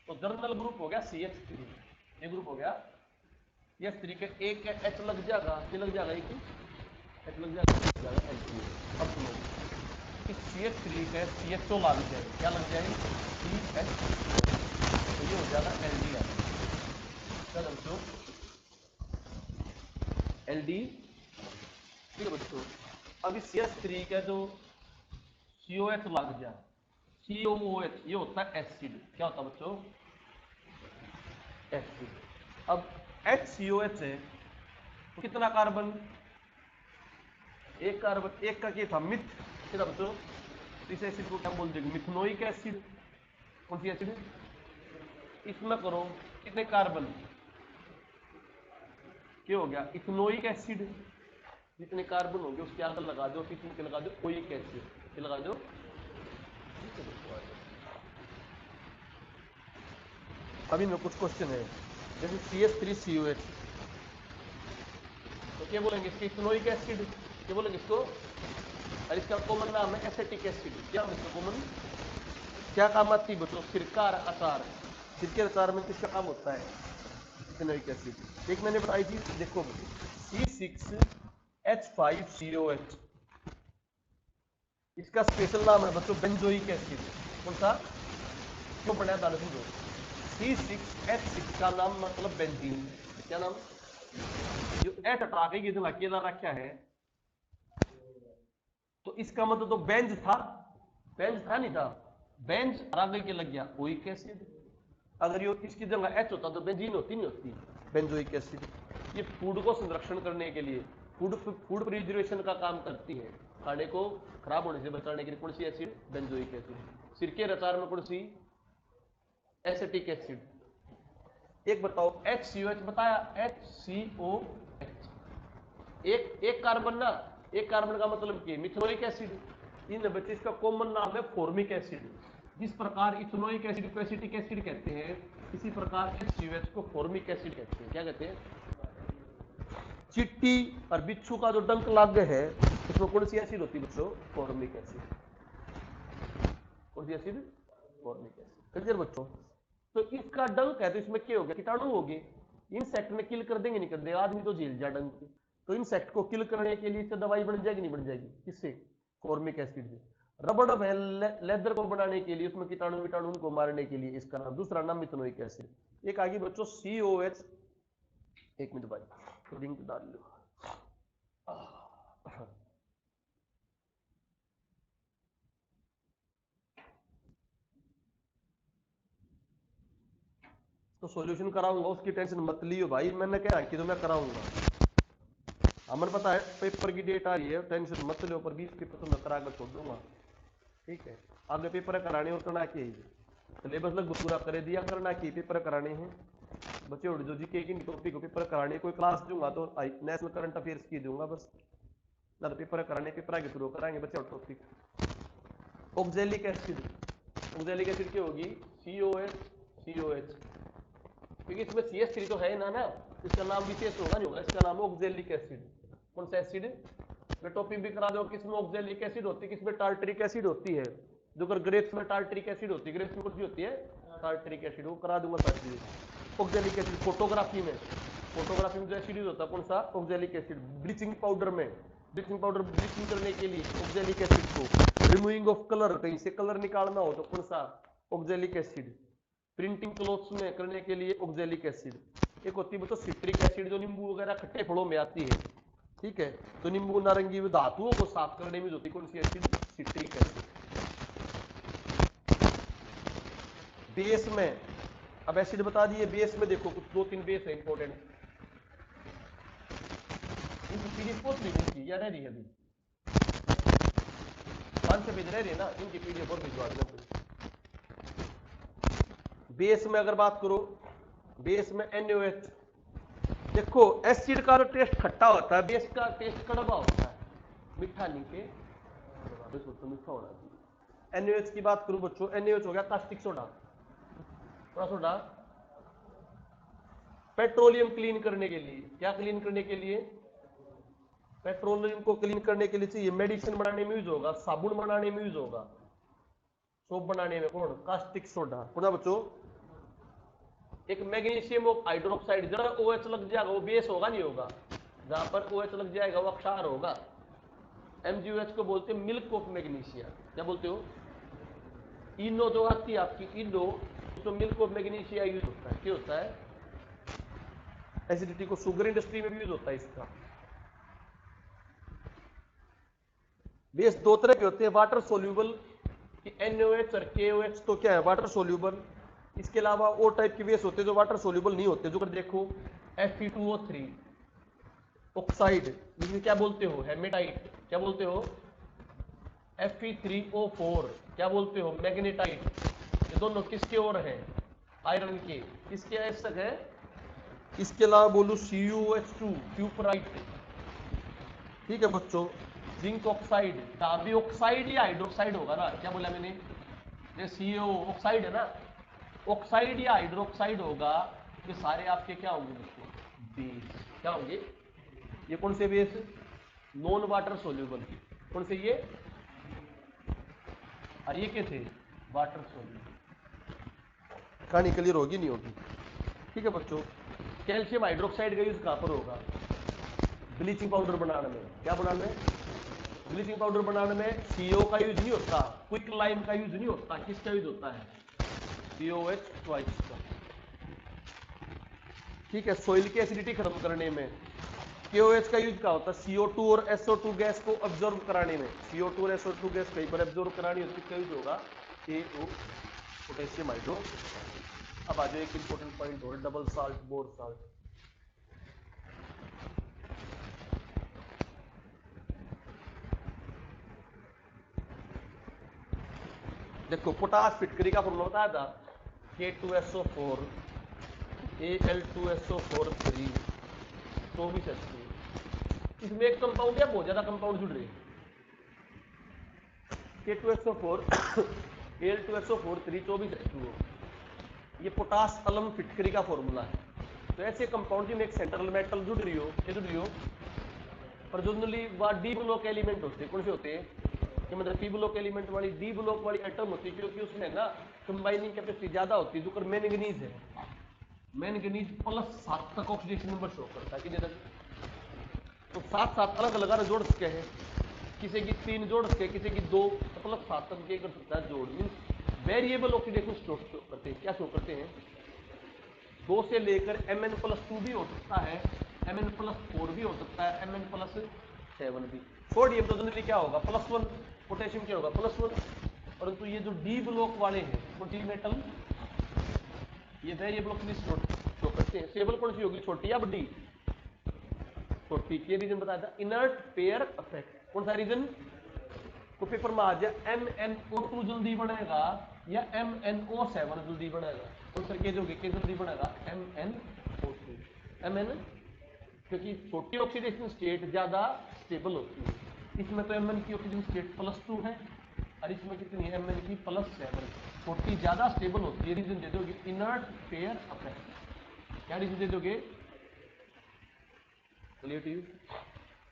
Speaker 1: तो जर्नल ग्रुप हो गया CH3, ये ग्रुप हो गया CH3 के एक H लग जाएगा, क्या लग जाएगा? एक H लग जाएगा L2। अब सुनो, इस CH3 का CHO लग जाएगा, क्या लग जाएगी? CH, तो ये हो जाएगा LD। क्या बच्चों? LD। ठीक है बच्चों, अब इस CH3 का जो COH लग जाए, COOH, ये होता है एसिड। क्या होता है बच्चों? एसिड। अब HCOH है तो कितना कार्बन? एक कार्बन। एक का क्या था? मिथ। क्या बच्चों? इस एसिड को क्या बोल देंगे? मिथनोइक एसिड। कौन सी एसिड? इसमें करो कितने कार्बन? क्या हो गया? Ethanoic acid. जितने कार्बन होंगे उसके आगे लगा दो, कितने के लगा दो? ओइक एसिड के लगा दो। अभी में कुछ क्वेश्चन है, जैसे CH3COH, तो क्या बोलेंगे इसके? Ethanoic acid. क्या बोलेंगे इसको? और इसका कॉमन नाम है एसेटिक एसिड। क्या है इसका कॉमन? क्या काम आती है बच्चों? सिरका और अचार। सिरके अचार में किसका काम होता है? Ethanoic acid. एक मैंने बताई थी, देखो C6H5COH, इसका स्पेशल नाम है बच्चों बेंजोइक एसिड। कौन सा? क्यों पढ़ा था? समझो, C6H6 का नाम मतलब बेंजीन। क्या नाम? जो एच हटा के इतना अकेला रखा है, तो इसका मतलब तो बेंज था। बेंज था नहीं था? बेंज आगे के लग गया ओइक एसिड। अगर ये इसकी जगह एच होता तो बेंजीन होती नहीं होती? Benzoic acid. ये फूड को संरक्षण करने के लिए, फूड प्रिजर्वेशन का काम करती है। खाने को खराब होने से बचाने के लिए कौन सी एसिड? Benzoic acid. सिरके रचार में कौन सी? Acetic acid. एक बताओ HCOH बताया, HCOH, एक कार्बन ना, एक कार्बन का मतलब क्या? मिथनोइक एसिड। इन बच्चे इसका कॉमन नाम है फॉर्मिक एसिड। जिस प्रकार इथेनोइक एसिड को एसिटिक एसिड कहते हैं, इसी प्रकार HCOH को फॉर्मिक एसिड कहते हैं। क्या कहते हैं? चिट्टी और बिच्छू का जो डंक लाग है उसमें कौन सी एसिड होती है बच्चों? Formic acid. कौन सी एसिड? Formic acid. क्लियर बच्चों? तो इसका डंक है तो इसमें क्या हो गया? कीटाणु हो गए। इंसेक्ट में किल कर देंगे नहीं कर देंगे? आदमी तो झेल जा डंक। तो इंसेक्ट को किल करने के लिए इससे दवाई बन जाएगी नहीं बन जाएगी? किससे? फॉर्मिक एसिड से। रबड़ में लेदर को बनाने के लिए उसमें कीटाणु विटाणु को मारने के लिए इसका नाम, दूसरा नाम इथेनोइक एसिड। एक आगे बच्चों COH। एक मिनट भाई लिंक डाल लो। तो सॉल्यूशन कराऊंगा, उसकी टेंशन मत लियो भाई, मैंने क्या कि तो मैं कराऊंगा। हमें पता है पेपर की डेट आ रही है, टेंशन मत लो, पर 20 पेपर तो मैं करा कर छोड़ दूंगा। ठीक है, आगे पेपर कराने और करना के सिलेबस लगभग पूरा कर दिया, करना की पेपर कराने हैं बच्चे। और जो जीके की टॉपिक को पेपर कराने, कोई क्लास दूंगा तो नेशनल करंट अफेयर्स की दूंगा बस। ना पेपर कराने, पेपर आगे शुरू कराएंगे बच्चे। और topic oxalic acid. Oxalic acid क्या होगी? COH। क्योंकि इसमें CH3 तो है ना, इसका नाम विशेष होगा नहीं होगा, इसका नाम है ऑक्जेलिक एसिड। कौन सा एसिड? मैं टॉपिक भी करा दो, किसमें ऑक्जेलिक एसिड होती है, किसमें टार्टरिक एसिड होती है। जो अगर ग्रेप्स में टार्टरिक एसिड होती है, ग्रेप्स में कुछ भी होती है टार्टरिक एसिड, वो करा दूंगा सारी चीजें। ऑक्जेलिक एसिड फोटोग्राफी में जो एसिड यूज होता है, कौन सा? Oxalic acid. ब्लीचिंग पाउडर में, ब्लीचिंग पाउडर ब्लीचिंग करने के लिए ऑक्जेलिक एसिड को। रिमूविंग ऑफ कलर, कहीं से कलर निकालना हो तो कौन सा? Oxalic acid. प्रिंटिंग क्लोथ्स में करने के लिए ऑक्जेलिक एसिड। एक होती है तो सिट्रिक एसिड, जो नींबू वगैरह खट्टे फलों में आती है। ठीक है, तो नींबू नारंगी धातुओं को साफ करने में होती है कौन सी एसिड? Citric acid. बेस में अब एसिड बता दिए, बेस में देखो कुछ 2-3 बेस है इंपॉर्टेंट। इनकी पीडीएफ पोस्ट भी नहीं की या रह रही है अभी? 5 पेज रह रही है ना, इनकी पीडीएफ और भिजवा देना। बेस में अगर बात करो, बेस में NaOH। देखो एसिड का जो टेस्ट खट्टा होता है, बेस का टेस्ट कड़वा होता है, मीठा नहीं के तो मीठा होना चाहिए। NaOH की बात करूं बच्चों, NaOH हो गया caustic soda. Soda petroleum clean करने के लिए, क्या क्लीन करने के लिए? पेट्रोलियम को क्लीन करने के लिए चाहिए। मेडिसिन बनाने में यूज होगा, साबुन बनाने में यूज होगा, सोप बनाने में कौन? Caustic soda. पुनः बच्चों एक मैग्नीशियम ऑफ हाइड्रोक्साइड, जरा OH लग जाएगा वो बेस होगा नहीं होगा? जहां पर OH लग जाएगा वो क्षार होगा। MgOH को बोलते हैं मिल्क ऑफ मैग्नीशिया। क्या बोलते हो? इनो जो आती है आपकी, इनो तो मिल्क ऑफ मैग्नीशिया यूज होता है। क्या होता है? एसिडिटी को, शुगर इंडस्ट्री में भी यूज होता है इसका। बेस दो तरह के होते हैं, वाटर सोल्यूबल NaOH और KOH। तो क्या है? Water soluble. इसके अलावा और टाइप के बेस होते हैं जो वाटर सोल्यूबल नहीं होते। जो कर देखो Fe2O3 ऑक्साइड, जिसे क्या बोलते हो? हेमेटाइट। क्या बोलते हो? Fe3O4 क्या बोलते हो? मैग्नेटाइट। ये दोनों किसके ओर है? आयरन के। किसके आवश्यक है? इसके अलावा बोलू CuOH2 क्यूपराइट। ठीक है बच्चों, जिंक ऑक्साइड, भी ऑक्साइड या हाइड्रोक्साइड होगा ना? क्या बोला मैंने? ये CO ऑक्साइड है ना, ऑक्साइड या हाइड्रोक्साइड होगा। ये सारे आपके क्या होंगे बच्चों? बेस। क्या होंगे? ये कौन से बेस? Non water soluble. कौन से ये? और ये क्या थे? Water soluble. कहानी क्लियर होगी नहीं होगी? ठीक है बच्चों, कैल्शियम हाइड्रोक्साइड का यूज कहां पर होगा? ब्लीचिंग पाउडर बनाने में। क्या बनाने में? ब्लीचिंग पाउडर बनाने में CO का यूज नहीं होता, क्विक लाइम का यूज नहीं होता। किसका यूज होता है? COH ट्वाइस का। ठीक है, सॉइल की एसिडिटी खत्म करने में KOH का यूज क्या होता है? CO2 और SO2 गैस को ऑब्जर्व कराने में। CO2 और SO2 गैस कहीं पर ऑब्जर्व करानी होती है, यूज होगा KO पोटेशियम हाइड्रो। अब आ जाए एक इंपॉर्टेंट पॉइंट और, डबल साल्ट, बोर साल्ट। देखो पोटास फिटकरी का फॉर्मूला बताया था, K2SO4 Al2SO4 3 24H2। इसमें एक कंपाउंड या बहुत ज्यादा कंपाउंड जुड़ रहे हैं? K2SO4 Al2SO4 324 H2O, ये पोटास अलम फिटकरी का फॉर्मूला है। तो ऐसे कंपाउंड जिनमें एक सेंट्रल मेटल जुड़ रही हो पर जनरली वह डी ब्लॉक एलिमेंट होते हैं। कौन से होते हैं कि मतलब पी ब्लॉक एलिमेंट वाली डी ब्लॉक वाली एटम होती है, क्योंकि उसमें ना कंबाइनिंग कैपेसिटी ज्यादा होती है। जो मैंगनीज है, मैंगनीज +7 तक ऑक्सीडेशन नंबर शो करता है। कितने तक? तो 7 अलग अलग जोड़ सके हैं, किसी की 3 जोड़ सके, किसी की 2, तो +7 तक ये कर सकता है जोड़। मीन्स वेरिएबल ऑक्सीडेशन शो करते हैं। क्या शो करते हैं? 2 से लेकर Mn+2 भी हो सकता है, Mn+4 भी हो सकता है, Mn+7 भी। सोडियम तो जनरली क्या होगा? +1। पोटेशियम क्या होगा? +1। परंतु ये जो डी ब्लॉक वाले हैं प्रोटीन मेटल, ये वेरिएबल ऑक्सीडेशन शो करते हैं। स्टेबल कौन सी होगी? छोटी या बड़ी? छोटी। ये रीजन बताया था, इनर्ट पेयर इफेक्ट। कौन सा रीजन? तो पेपर में आ जाए MnO2 जल्दी बनेगा या MnO7 जल्दी बनेगा? कौन सा केस होगी? केस जल्दी बनेगा MnO2। Mn क्योंकि छोटी ऑक्सीडेशन स्टेट ज्यादा स्टेबल होती है। इसमें तो Mn की ऑक्सीडेशन स्टेट +2 है और इसमें कितनी है? Mn की +7। छोटी ज्यादा स्टेबल होती है। रीजन दे दोगे इनर्ट पेयर इफेक्ट। क्या रीजन दे दोगे?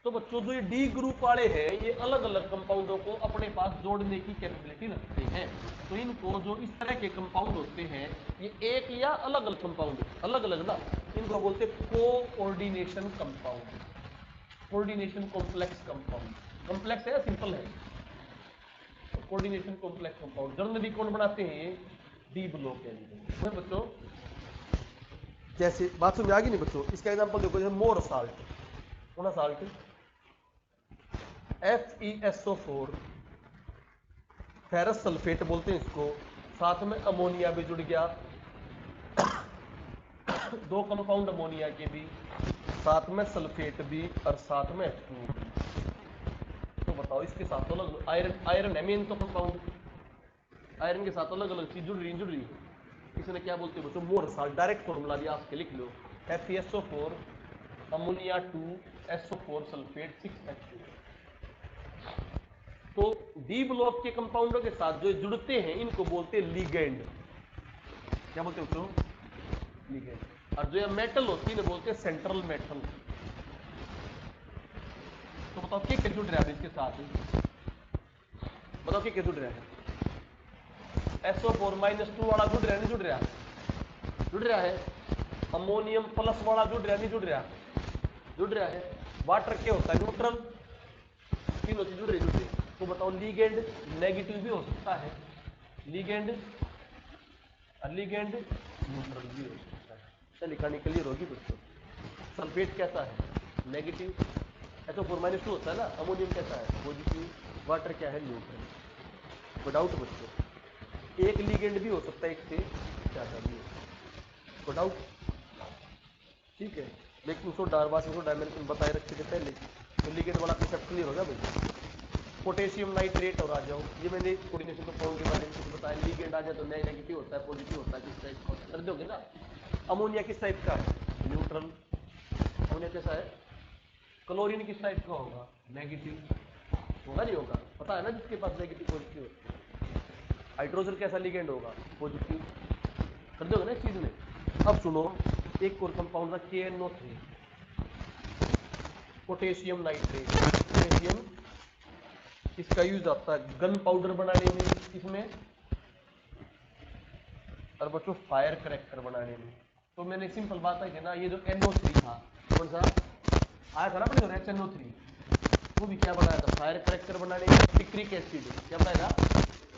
Speaker 1: तो बच्चों जो ये डी ग्रुप वाले हैं, ये अलग अलग कंपाउंडों को अपने पास जोड़ने की कैपेबिलिटी रखते हैं। तो इनको जो इस तरह के कंपाउंड होते हैं, ये एक या अलग अलग कंपाउंड, अलग अलग ना, इनको बोलते हैं coordination compound, coordination complex compound. Complex है या सिंपल है? कोऑर्डिनेशन कॉम्प्लेक्स कंपाउंड जनरली कौन बनाते हैं? ये डी ब्लॉक है बच्चों। जैसे बात समझ आ गई नहीं बच्चों? इसका एग्जांपल देखो, जैसे मोर साल्ट, कौन सा साल्ट? FeSO4, फेरस सल्फेट बोलते हैं इसको। साथ में अमोनिया भी जुड़ गया, 2 कंपाउंड अमोनिया के भी, साथ में सल्फेट भी और साथ में H2O भी। तो बताओ इसके साथ तो अलग आयरन है मेन तो कंपाउंड, आयरन के साथ अलग अलग चीज जुड़ रही है। इसने क्या बोलते हैं बच्चों? मोर साल्ट। डायरेक्ट फॉर्मूला भी आपके लिख लो, FeSO4 ammonia 2 SO4 sulphate 6H2। तो डी ब्लॉक के कंपाउंडों के साथ जो जुड़ते हैं इनको बोलते हैं लिगेंड। क्या बोलते हैं बच्चों? लिगेंड। और जो ये मेटल होती है बोलते हैं सेंट्रल मेटल। तो बताओ क्या जुड़ रहा है इसके साथ? बताओ क्या जुड़ रहा है? SO4-2 वाला जुड़ रहा है, नहीं जुड़ रहा? जुड़ रहा है। अमोनियम प्लस वाला जुड़ रहा है, नहीं जुड़ रहा? जुड़ रहा है। वाटर क्या होता है? न्यूट्रल। तीनों चीज जुड़ रही। तो बताओ लीगेंड नेगेटिव भी हो सकता है, लीगेंड न्यूट्रल भी हो सकता है। चलिए कहानी क्लियर होगी दोस्तों। सल्फेट कैसा है? नेगेटिव। SO4-2 होता है ना। अमोनियम कैसा है? पॉजिटिव। वाटर क्या है? न्यूट्रल। कोई डाउट बच्चों? एक लीगेंड भी हो सकता है, एक से ज्यादा भी हो सकता है। कोई डाउट? ठीक है। लेकिन उसको डार्वासिस डायमेंशन बताए रखे थे पहले, तो लीगेंड वाला कंसेप्ट क्लियर होगा भाई। पोटेशियम नाइट्रेट और आ जाओ, ये मैंने कोऑर्डिनेशन कंपाउंड के बारे में कुछ बताया। लीगेंड आ जाए तो नेगेटिव होता है, पॉजिटिव होता है, किस टाइप का कर दोगे ना। अमोनिया किस टाइप का है? न्यूट्रल। अमोनिया कैसा है? क्लोरीन किस टाइप का होगा? नेगेटिव होगा, नहीं होगा? पता है ना जिसके पास नेगेटिव पॉजिटिव होता है। हाइड्रोजन कैसा लीगेंड होगा? पॉजिटिव। कर दोगे ना इस चीज में। अब सुनो, एक और कंपाउंड था KNO3, पोटेशियम नाइट्रेट। पोटेशियम इसका यूज आता है गन पाउडर बनाने में, इसमें और बच्चों फायर क्रैकर बनाने में। तो मैंने सिंपल बात है ना, ये जो NO3 था, कौन सा आया था ना अपने घर HNO3, वो भी क्या बनाया था? फायर क्रैकर बनाने में। पिक्रिक एसिड क्या बनाया था?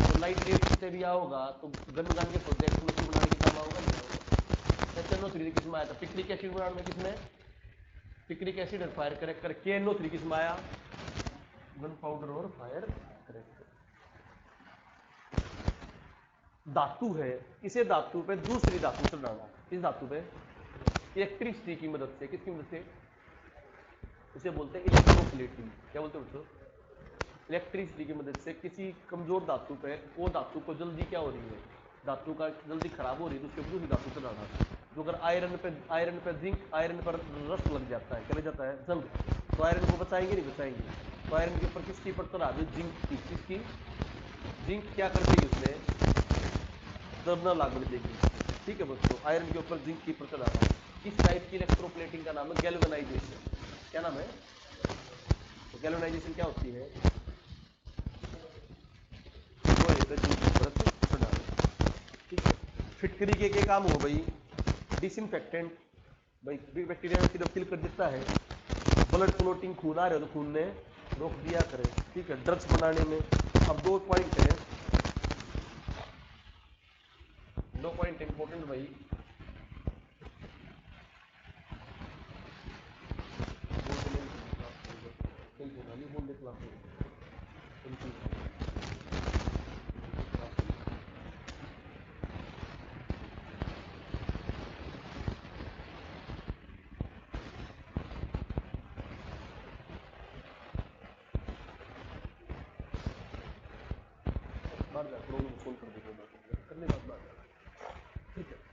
Speaker 1: तो नाइट्रेट से भी होगा तो गन के प्रोजेक्ट में बनाने के काम होगा। HNO3 किसमें आया था? पिक्रिक एसिड बनाने में। किसमें? पिक्रिक एसिड और फायर क्रैकर। KNO3 किसमें आया? गन पाउडर और फायर क्रैकर। धातु है, इसे धातु पे दूसरी धातु से डालना। इस धातु पे इलेक्ट्रिसिटी की मदद से, किसकी मदद से? उसे बोलते हैं इलेक्ट्रोप्लेटिंग। क्या बोलते हैं उसको? इलेक्ट्रिसिटी की मदद से किसी कमजोर धातु पे, वो धातु को जल्दी क्या हो रही है? धातु का जल्दी खराब हो रही है, तो उसके दूसरी धातु से डालना। जो अगर आयरन पे जिंक, आयरन पर रस्ट लग जाता है, क्या लग जाता है? जंग। तो आयरन को बचाएंगे नहीं बचाएंगे? तो आयरन के ऊपर किसकी परत आ गई? जिंक की। किसकी? जिंक क्या कर देगी उसमें, दबना लागू देगी। ठीक है बच्चों, आयरन के ऊपर जिंक की परत डाला। इस टाइप की इलेक्ट्रोप्लेटिंग का नाम है गैल्वेनाइजेशन। क्या नाम है? तो गैल्वेनाइजेशन क्या होती है? वो एक जिंक की परत डालना। ठीक है, फिटकरी के काम हो भाई, डिसइंफेक्टेंट भाई, बैक्टीरिया सिर्फ किल कर देता है। ब्लड क्लोटिंग, खून आ रहे हो तो खून ने रोक दिया करे। ठीक है, ड्रग्स बनाने में अब 2 पॉइंट है, 2 पॉइंट इंपॉर्टेंट भाई।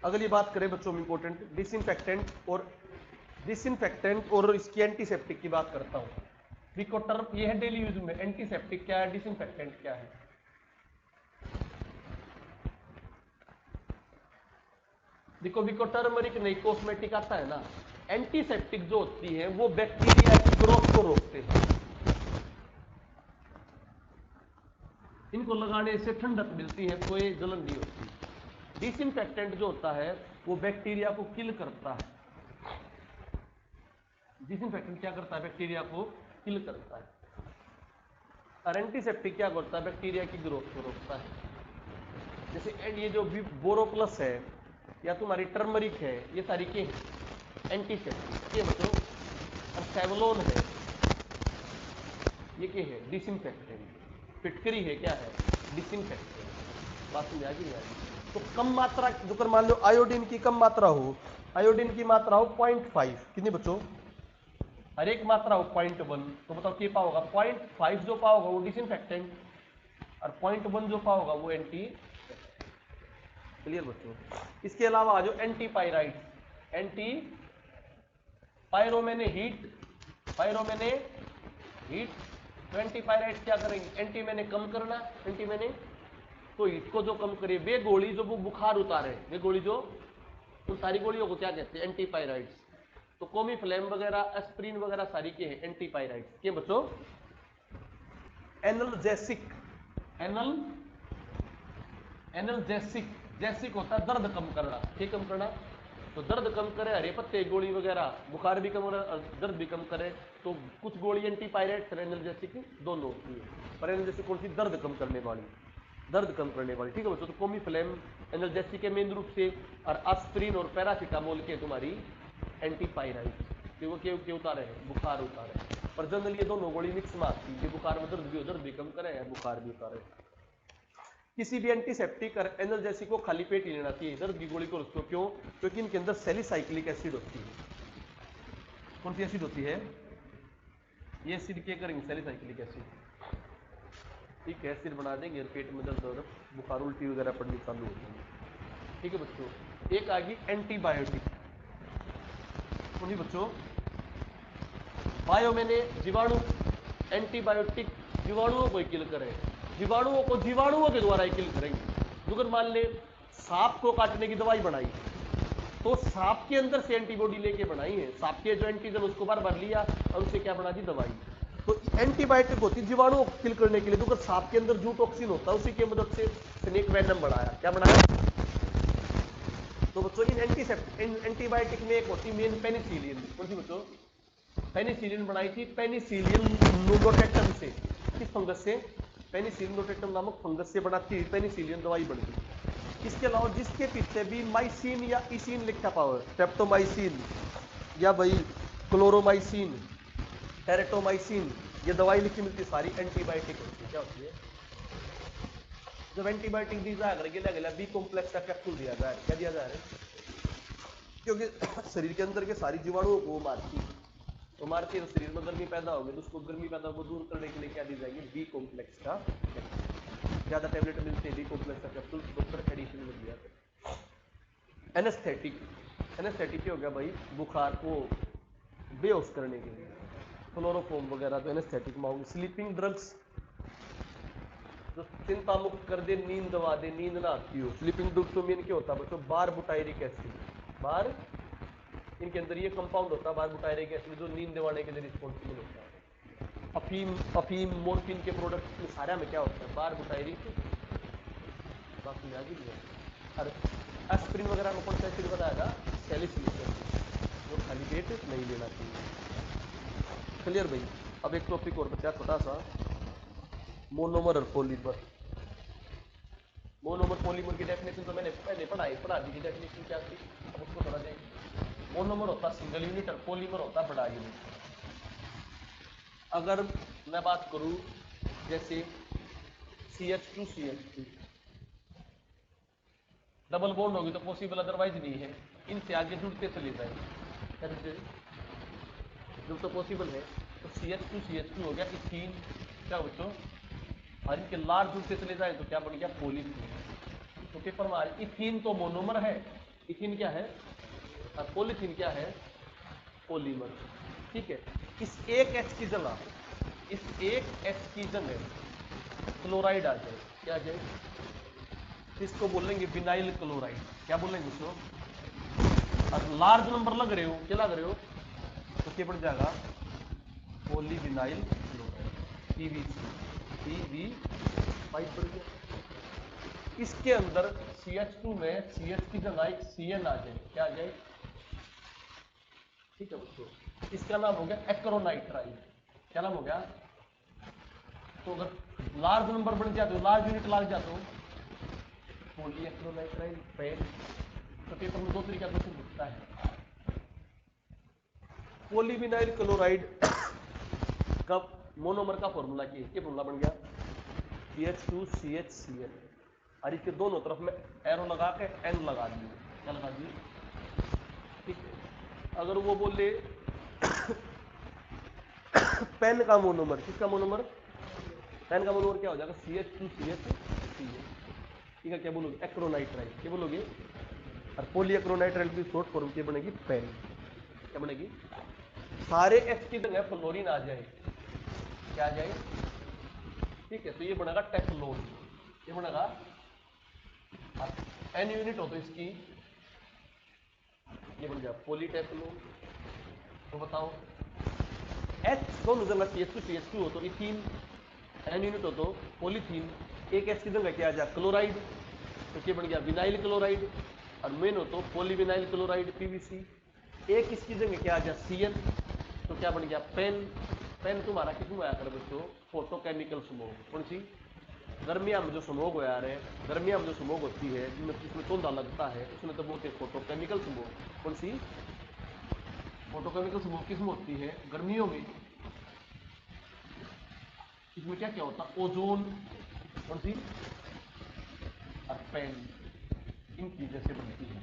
Speaker 1: अगली बात करें बच्चों में इंपॉर्टेंट डिसइंफेक्टेंट और इसकी एंटीसेप्टिक की बात करता हूं। विकोटर ये है डेली यूज में, एंटीसेप्टिक क्या है, डिसइंफेक्टेंट क्या है? देखो विकोटर्मरिक नहीं, कॉस्मेटिक आता है ना। एंटीसेप्टिक जो होती है वो बैक्टीरिया की ग्रोथ को रोकते हैं। इनको लगाने से ठंडक मिलती है, कोई जलन नहीं होती। डिसइंफेक्टेंट जो होता है वो बैक्टीरिया को किल करता है। डिसइंफेक्टेंट क्या करता है? बैक्टीरिया को किल करता है। और एंटीसेप्टिक क्या करता है? बैक्टीरिया की ग्रोथ को रोकता है। जैसे ये जो बोरोप्लस है या तुम्हारी टर्मरिक है, ये सारी के एंटीसेप्टिक ये बच्चों। और सेवलोन है, ये क्या है? डिसइंफेक्टेंट। फिटकरी है, क्या है? डिसइंफेक्टेंट। बात समझ आ गई? तो कम मात्रा, जो मान लो आयोडीन की कम मात्रा हो, आयोडीन की मात्रा हो 0.5, कितनी बच्चों? हर एक मात्रा हो 0.1, तो बताओ क्या पाओगा? 0.5 जो पाओगा वो डिसइंफेक्टेंट, और 0.1 जो पाओगा वो एंटी। क्लियर बच्चों? इसके अलावा आ जाओ एंटीपायराइड। एंटी पायरो मैंने हीट, पायरो मैंने हीट, तो एंटीपायराइड क्या करेंगे? एंटी मैंने कम करना, एंटी मैंने तो हीट को जो कम करे, वे गोली जो वो बुखार उतारे, वे गोली जो, उन सारी गोलियों को क्या कहते हैं? एंटीपायराइड्स। तो कोमीफ्लेम वगैरह, एस्प्रिन वगैरह सारी के हैं एंटीपायराइड्स। के बच्चों? एनाल्जेसिक, एनल एनाल्जेसिक, जैसिक होता है दर्द कम करना। क्या कम करना? तो दर्द कम करे, हरे पत्ते गोली वगैरह, बुखार भी कम करे, दर्द भी कम करे। तो कुछ गोली एंटीपायरेट्स और एनाल्जेसिक दोनों होती है। पर एनाल्जेसिक कौन सी? दर्द कम करने वाली, दर्द कम करने वाली। ठीक है बच्चों? तो कोमीफ्लेम एनाल्जेसिक है मेन रूप से, और एस्प्रिन और पैरासिटामोल के तुम्हारी एंटीपायराइड, वो क्यों उतारे हैं? बुखार उतारे। पर जनरली ये दोनों गोली मिक्स में आती है, बुखार में दर्द भी हो, दर्द भी कम करे, बुखार भी उतारे। किसी भी एंटीसेप्टिक और एनाल्जेसिक को खाली पेट ही लेना चाहिए, दर्द की गोली को रखो। क्यों? क्योंकि इनके अंदर सैलिसाइक्लिक एसिड होती है। कौन सी एसिड होती है? ये एसिड क्या करेंगे? Salicylic acid. ठीक है, एसिड बना देंगे, पेट में दर्द और बुखार उल्टी वगैरह पड़नी चालू हो जाएगी। ठीक है बच्चों? एक आ गई एंटीबायोटिक। कौन सी बच्चों? बायो मैंने जीवाणु, एंटीबायोटिक जीवाणुओं को किल करे, जीवाणुओं को जीवाणुओं के द्वारा ही किल करेंगे। अगर मान ले सांप को काटने की दवाई बनाई, तो सांप के अंदर से एंटीबॉडी लेके बनाई है, सांप के जो एंटीजन उसको बार बार लिया और उससे क्या बना दी? दवाई। तो एंटीबायोटिक होती है जीवाणुओं को किल करने के लिए। तो अगर सांप के अंदर जू टॉक्सिन होता है, उसी की मदद से स्नेक वेनम बनाया। क्या बनाया? तो बच्चों इन एंटीबायोटिक में एक होती मेन पेनिसिलिन। कौन सी बच्चों? पेनिसिलिन बनाई थी पेनिसिलियम नोटोटेटम से। किस फंगस से? पेनिसिलिन नोटोटेटम नामक फंगस से बनाती हुई पेनिसिलिन दवाई बनती। इसके अलावा जिसके पीछे भी माइसिन या इसिन लिखा पाओ, स्ट्रेप्टोमाइसिन या भाई क्लोरोमाइसिन, टेरेटोमाइसिन, ये दवाई लिखी मिलती सारी एंटीबायोटिक होती है। क्या होती है? जब एंटीबायोटिक दी जाए, गिला गिला बी कॉम्प्लेक्स का कैप्सूल दिया जाए। क्या दिया जाए? क्योंकि शरीर के अंदर के सारी जीवाणुओं को मारती है, तो मारती है तो शरीर में गर्मी पैदा होगी, तो उसको गर्मी पैदा को दूर करने के लिए क्या दी जाएगी? बी कॉम्प्लेक्स का कैप्सूल। ज्यादा टेबलेट मिलते हैं बी कॉम्प्लेक्स का कैप्सूल, डॉक्टर एडिशन में दिया जाता है। एनेस्थेटिक, एनेस्थेटिक क्या हो गया भाई? बुखार को बेहोश करने के लिए क्लोरोफॉर्म वगैरह, तो एनेस्थेटिक में होंगे। स्लीपिंग ड्रग्स, जो चिंता मुक्त कर दे, नींद दवा दे, नींद ना आती हो। स्लीपिंग ड्रग्स में क्या होता है बच्चों, बारबुटायरिक एसिड, बार इनके अंदर ये कंपाउंड होता है बारबुटायरिक एसिड, जो नींद दिलाने के लिए रिस्पॉन्सिबल होता है। अफीम मोर्फिन के प्रोडक्ट में सारे में क्या होता है, बारबुटायरिक, बात समझ आ गई है। और एस्पिरिन वगैरह को कौन सा एसिड बताया था, सैलिसिलिक एसिड, वो खाली पेट नहीं लेना चाहिए। क्लियर भाई। अब एक टॉपिक और बचा छोटा सा, मोनोमर और पॉलीमर। मोनोमर पॉलीमर की डेफिनेशन तो मैंने पहले पढ़ा दी थी, डेफिनेशन क्या थी, अब उसको समझ जाएंगे। मोनोमर होता सिंगल यूनिट और पॉलीमर होता बड़ा यूनिट। अगर मैं बात करूं जैसे CH2CH2 डबल बॉन्ड होगी तो पॉसिबल, अदरवाइज नहीं है। इनसे आगे जुड़ते चले जाएंगे, जब तो पॉसिबल है। तो CH2CH2 हो गया इथीन, क्या बच्चों, और इनके लार्ज जुड़ते चले जाए तो क्या बन गया, पॉलीथीन। तो पेपर में आ रही, इथीन तो मोनोमर है, इथीन क्या है, और पॉलीथीन क्या है, पॉलीमर। ठीक है। इस एक H की जगह, इस एक H की जगह क्लोराइड आ जाए, क्या आ जाए, इसको बोलेंगे विनाइल क्लोराइड। क्या बोलेंगे उसको, और लार्ज नंबर लग रहे हो, क्या लग रहे हो, तो क्या बढ़ जाएगा, पॉलीविनाइल क्लोराइड, PVC बढ़ गया। इसके अंदर CH2 में CH की जगह एक CN आ जाए, क्या आ जाए, ठीक है बच्चों, इसका नाम हो गया एक्रोनाइट्राइल। क्या नाम हो गया, तो अगर लार्ज नंबर बन जाते हो, लार्ज यूनिट लग जाते हो, पॉली एक्रोनाइट्राइल पेन। तो पेपर में दो तरीका क्वेश्चन पूछता है। पॉलीविनाइल क्लोराइड का मोनोमर का फॉर्मूला क्या है, ये फॉर्मूला बन गया CH2CHCl, और इसके दोनों तरफ में एरो लगा के N लगा दिए, क्या लगा दिए, ठीक है। अगर वो बोले पेन का मोनोमर, किसका मोनोमर, पेन का मोनोमर क्या हो जाएगा, CH2CHCl, ठीक है। क्या बोलोगे, एक्रोनाइट्राइल, क्या बोलोगे, और पॉली एक्रोनाइट्राइल की शॉर्ट फॉर्म क्या बनेगी, पेन। क्या बनेगी, सारे H की जगह फ्लोरीन आ जाए, क्या आ जाए, ठीक है। तो ये बनेगा टेफ्लोन, ये बनेगा, N यूनिट हो तो इसकी ये बन गया पॉलीटेफ्लोन। तो बताओ H दोनों जगह CH2CH2 हो तो इथीन, N यूनिट हो तो पॉलीथीन, एक H की जगह क्या आ जाए, क्लोराइड, तो क्या बन गया, विनाइल क्लोराइड, और मेन हो तो पॉलीविनाइल क्लोराइड, PVC। एक इसकी जगह क्या आ जाए, CN, तो क्या बन गया, पेन। पेन तुम्हारा किसमें आया कर बच्चों, फोटोकेमिकल स्मोक। कौन सी, गर्मिया में जो स्मोक हो यार है, गर्मिया में जो स्मोक होती है जिसमें तोंदा लगता है, उसमें तो बोलते हैं फोटोकेमिकल स्मोक। कौन सी, फोटोकेमिकल स्मोक किसमें होती है, गर्मियों में। इसमें क्या क्या होता है, ओजोन, कौन सी, और पेन, इन चीजों से बनती है।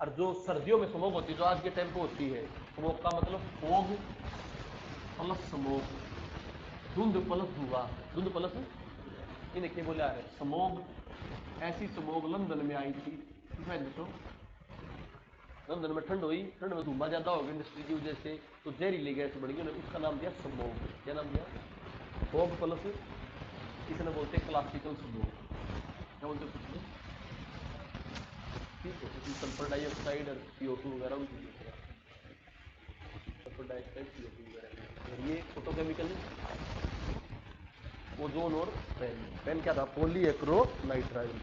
Speaker 1: और जो सर्दियों में स्मोक होती है, जो आज के टाइम पे होती है, स्मोक का मतलब फोग प्लस स्मोक, धुंध प्लस धुआं, धुंध प्लस, इन्हें क्या बोला है, स्मोक। ऐसी स्मोक लंदन में आई थी, तो लंदन में ठंड हुई, ठंड में धुआं ज्यादा हो गया इंडस्ट्री की वजह से, तो जहरीली गैस बढ़ गई, उसका नाम दिया स्मोक। क्या नाम दिया, फोग प्लस, किसने बोलते हैं क्लासिकल स्मोक, क्या बोलते हैं, ठीक है। सल्फर डाइऑक्साइड और CO2 वगैरह, सल्फर डाइऑक्साइड CO2 वगैरह, ये फोटोकेमिकल। ओजोन और पेन, पेन क्या था, पॉली एक्रोनाइट्राइल,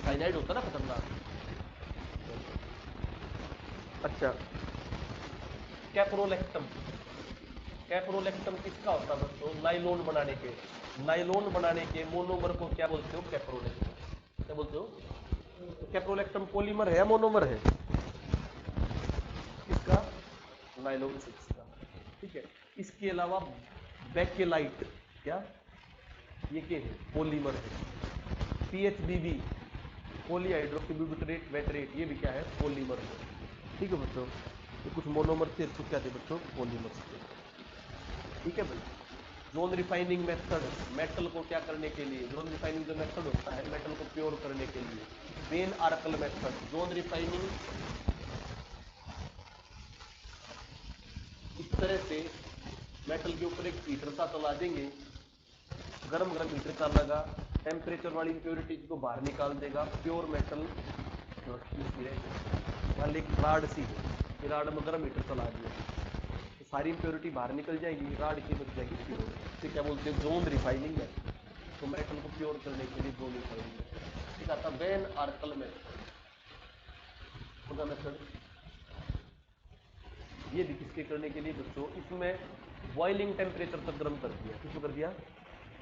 Speaker 1: साइनाइड होता ना खतरनाक। अच्छा, कैप्रोलेक्टम, कैप्रोलेक्टम किसका होता है दोस्तों, नाइलोन बनाने के, नाइलोन बनाने के मोनोमर को क्या बोलते हो, कैप्रोलेक्टम। क्या बोलते हो, तो कैप्रोलेक्टम पॉलीमर है या मोनोमर है, किसका, नाइलोन 6 का, ठीक है। इसके अलावा बेकेलाइट, क्या, ये क्या है, पॉलीमर है। PHBB, पॉलीहाइड्रोक्सीब्यूटरेट वेटरेट, ये भी क्या है, पॉलीमर है, ठीक है बच्चों। ये कुछ मोनोमर थे, कुछ क्या थे बच्चों, पॉलीमर थे, ठीक है भाई। जोन रिफाइनिंग मेथड, मेटल को क्या करने के लिए, जोन रिफाइनिंग जो मेथड होता है मेटल को प्योर करने के लिए, वेन आर्कल मेथड। जोन रिफाइनिंग इस तरह से मेटल के ऊपर एक हीटर सा चला देंगे, गरम गरम हीटर डालेगा, टेम्परेचर वाली इम्प्योरिटीज को बाहर निकाल देगा, प्योर मेटल वाली एक राड सी है, ये राड में गरम हीटर चला दिया तो सारी इम्प्योरिटी बाहर निकल जाएगी, राड की बच जाएगी प्योर। इसे क्या बोलते हैं, जोन रिफाइनिंग है। तो मेटल को प्योर करने के लिए जोन रिफाइनिंग है। ठीक आता वेन आर्कल मेथड, ये भी किसके करने के लिए बच्चों, इसमें बॉइलिंग टेम्परेचर तक गर्म कर दिया, किसको कर दिया,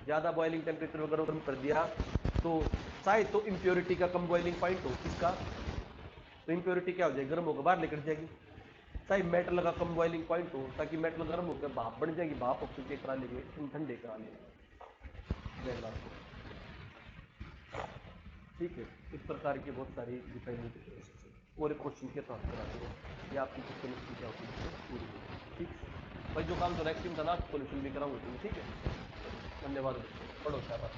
Speaker 1: ज़्यादा बॉइलिंग टेम्परेचर पर गर्म कर दिया तो चाहे तो इम्प्योरिटी का कम बॉइलिंग पॉइंट हो इसका, तो इम्प्योरिटी क्या हो जाएगी, गर्म होकर बाहर निकल जाएगी। चाहे मेटल का कम बॉइलिंग पॉइंट हो, ताकि मेटल गर्म होकर भाप बन जाएगी, भाप ऑक्सीजन के करा लेंगे, तुम ठंडे करा लेंगे। ठीक है, इस प्रकार की बहुत सारी रिफाइनिंग की प्रोसेस है और एक क्वेश्चन के साथ करा देंगे, ये आपकी क्वेश्चन की क्या होती है पूरी होगी। ठीक भाई, जो काम तो रैक्सिम था ना सोल्यूशन भी कराऊंगा, ठीक है। धन्यवाद, पढ़ो क्या बात।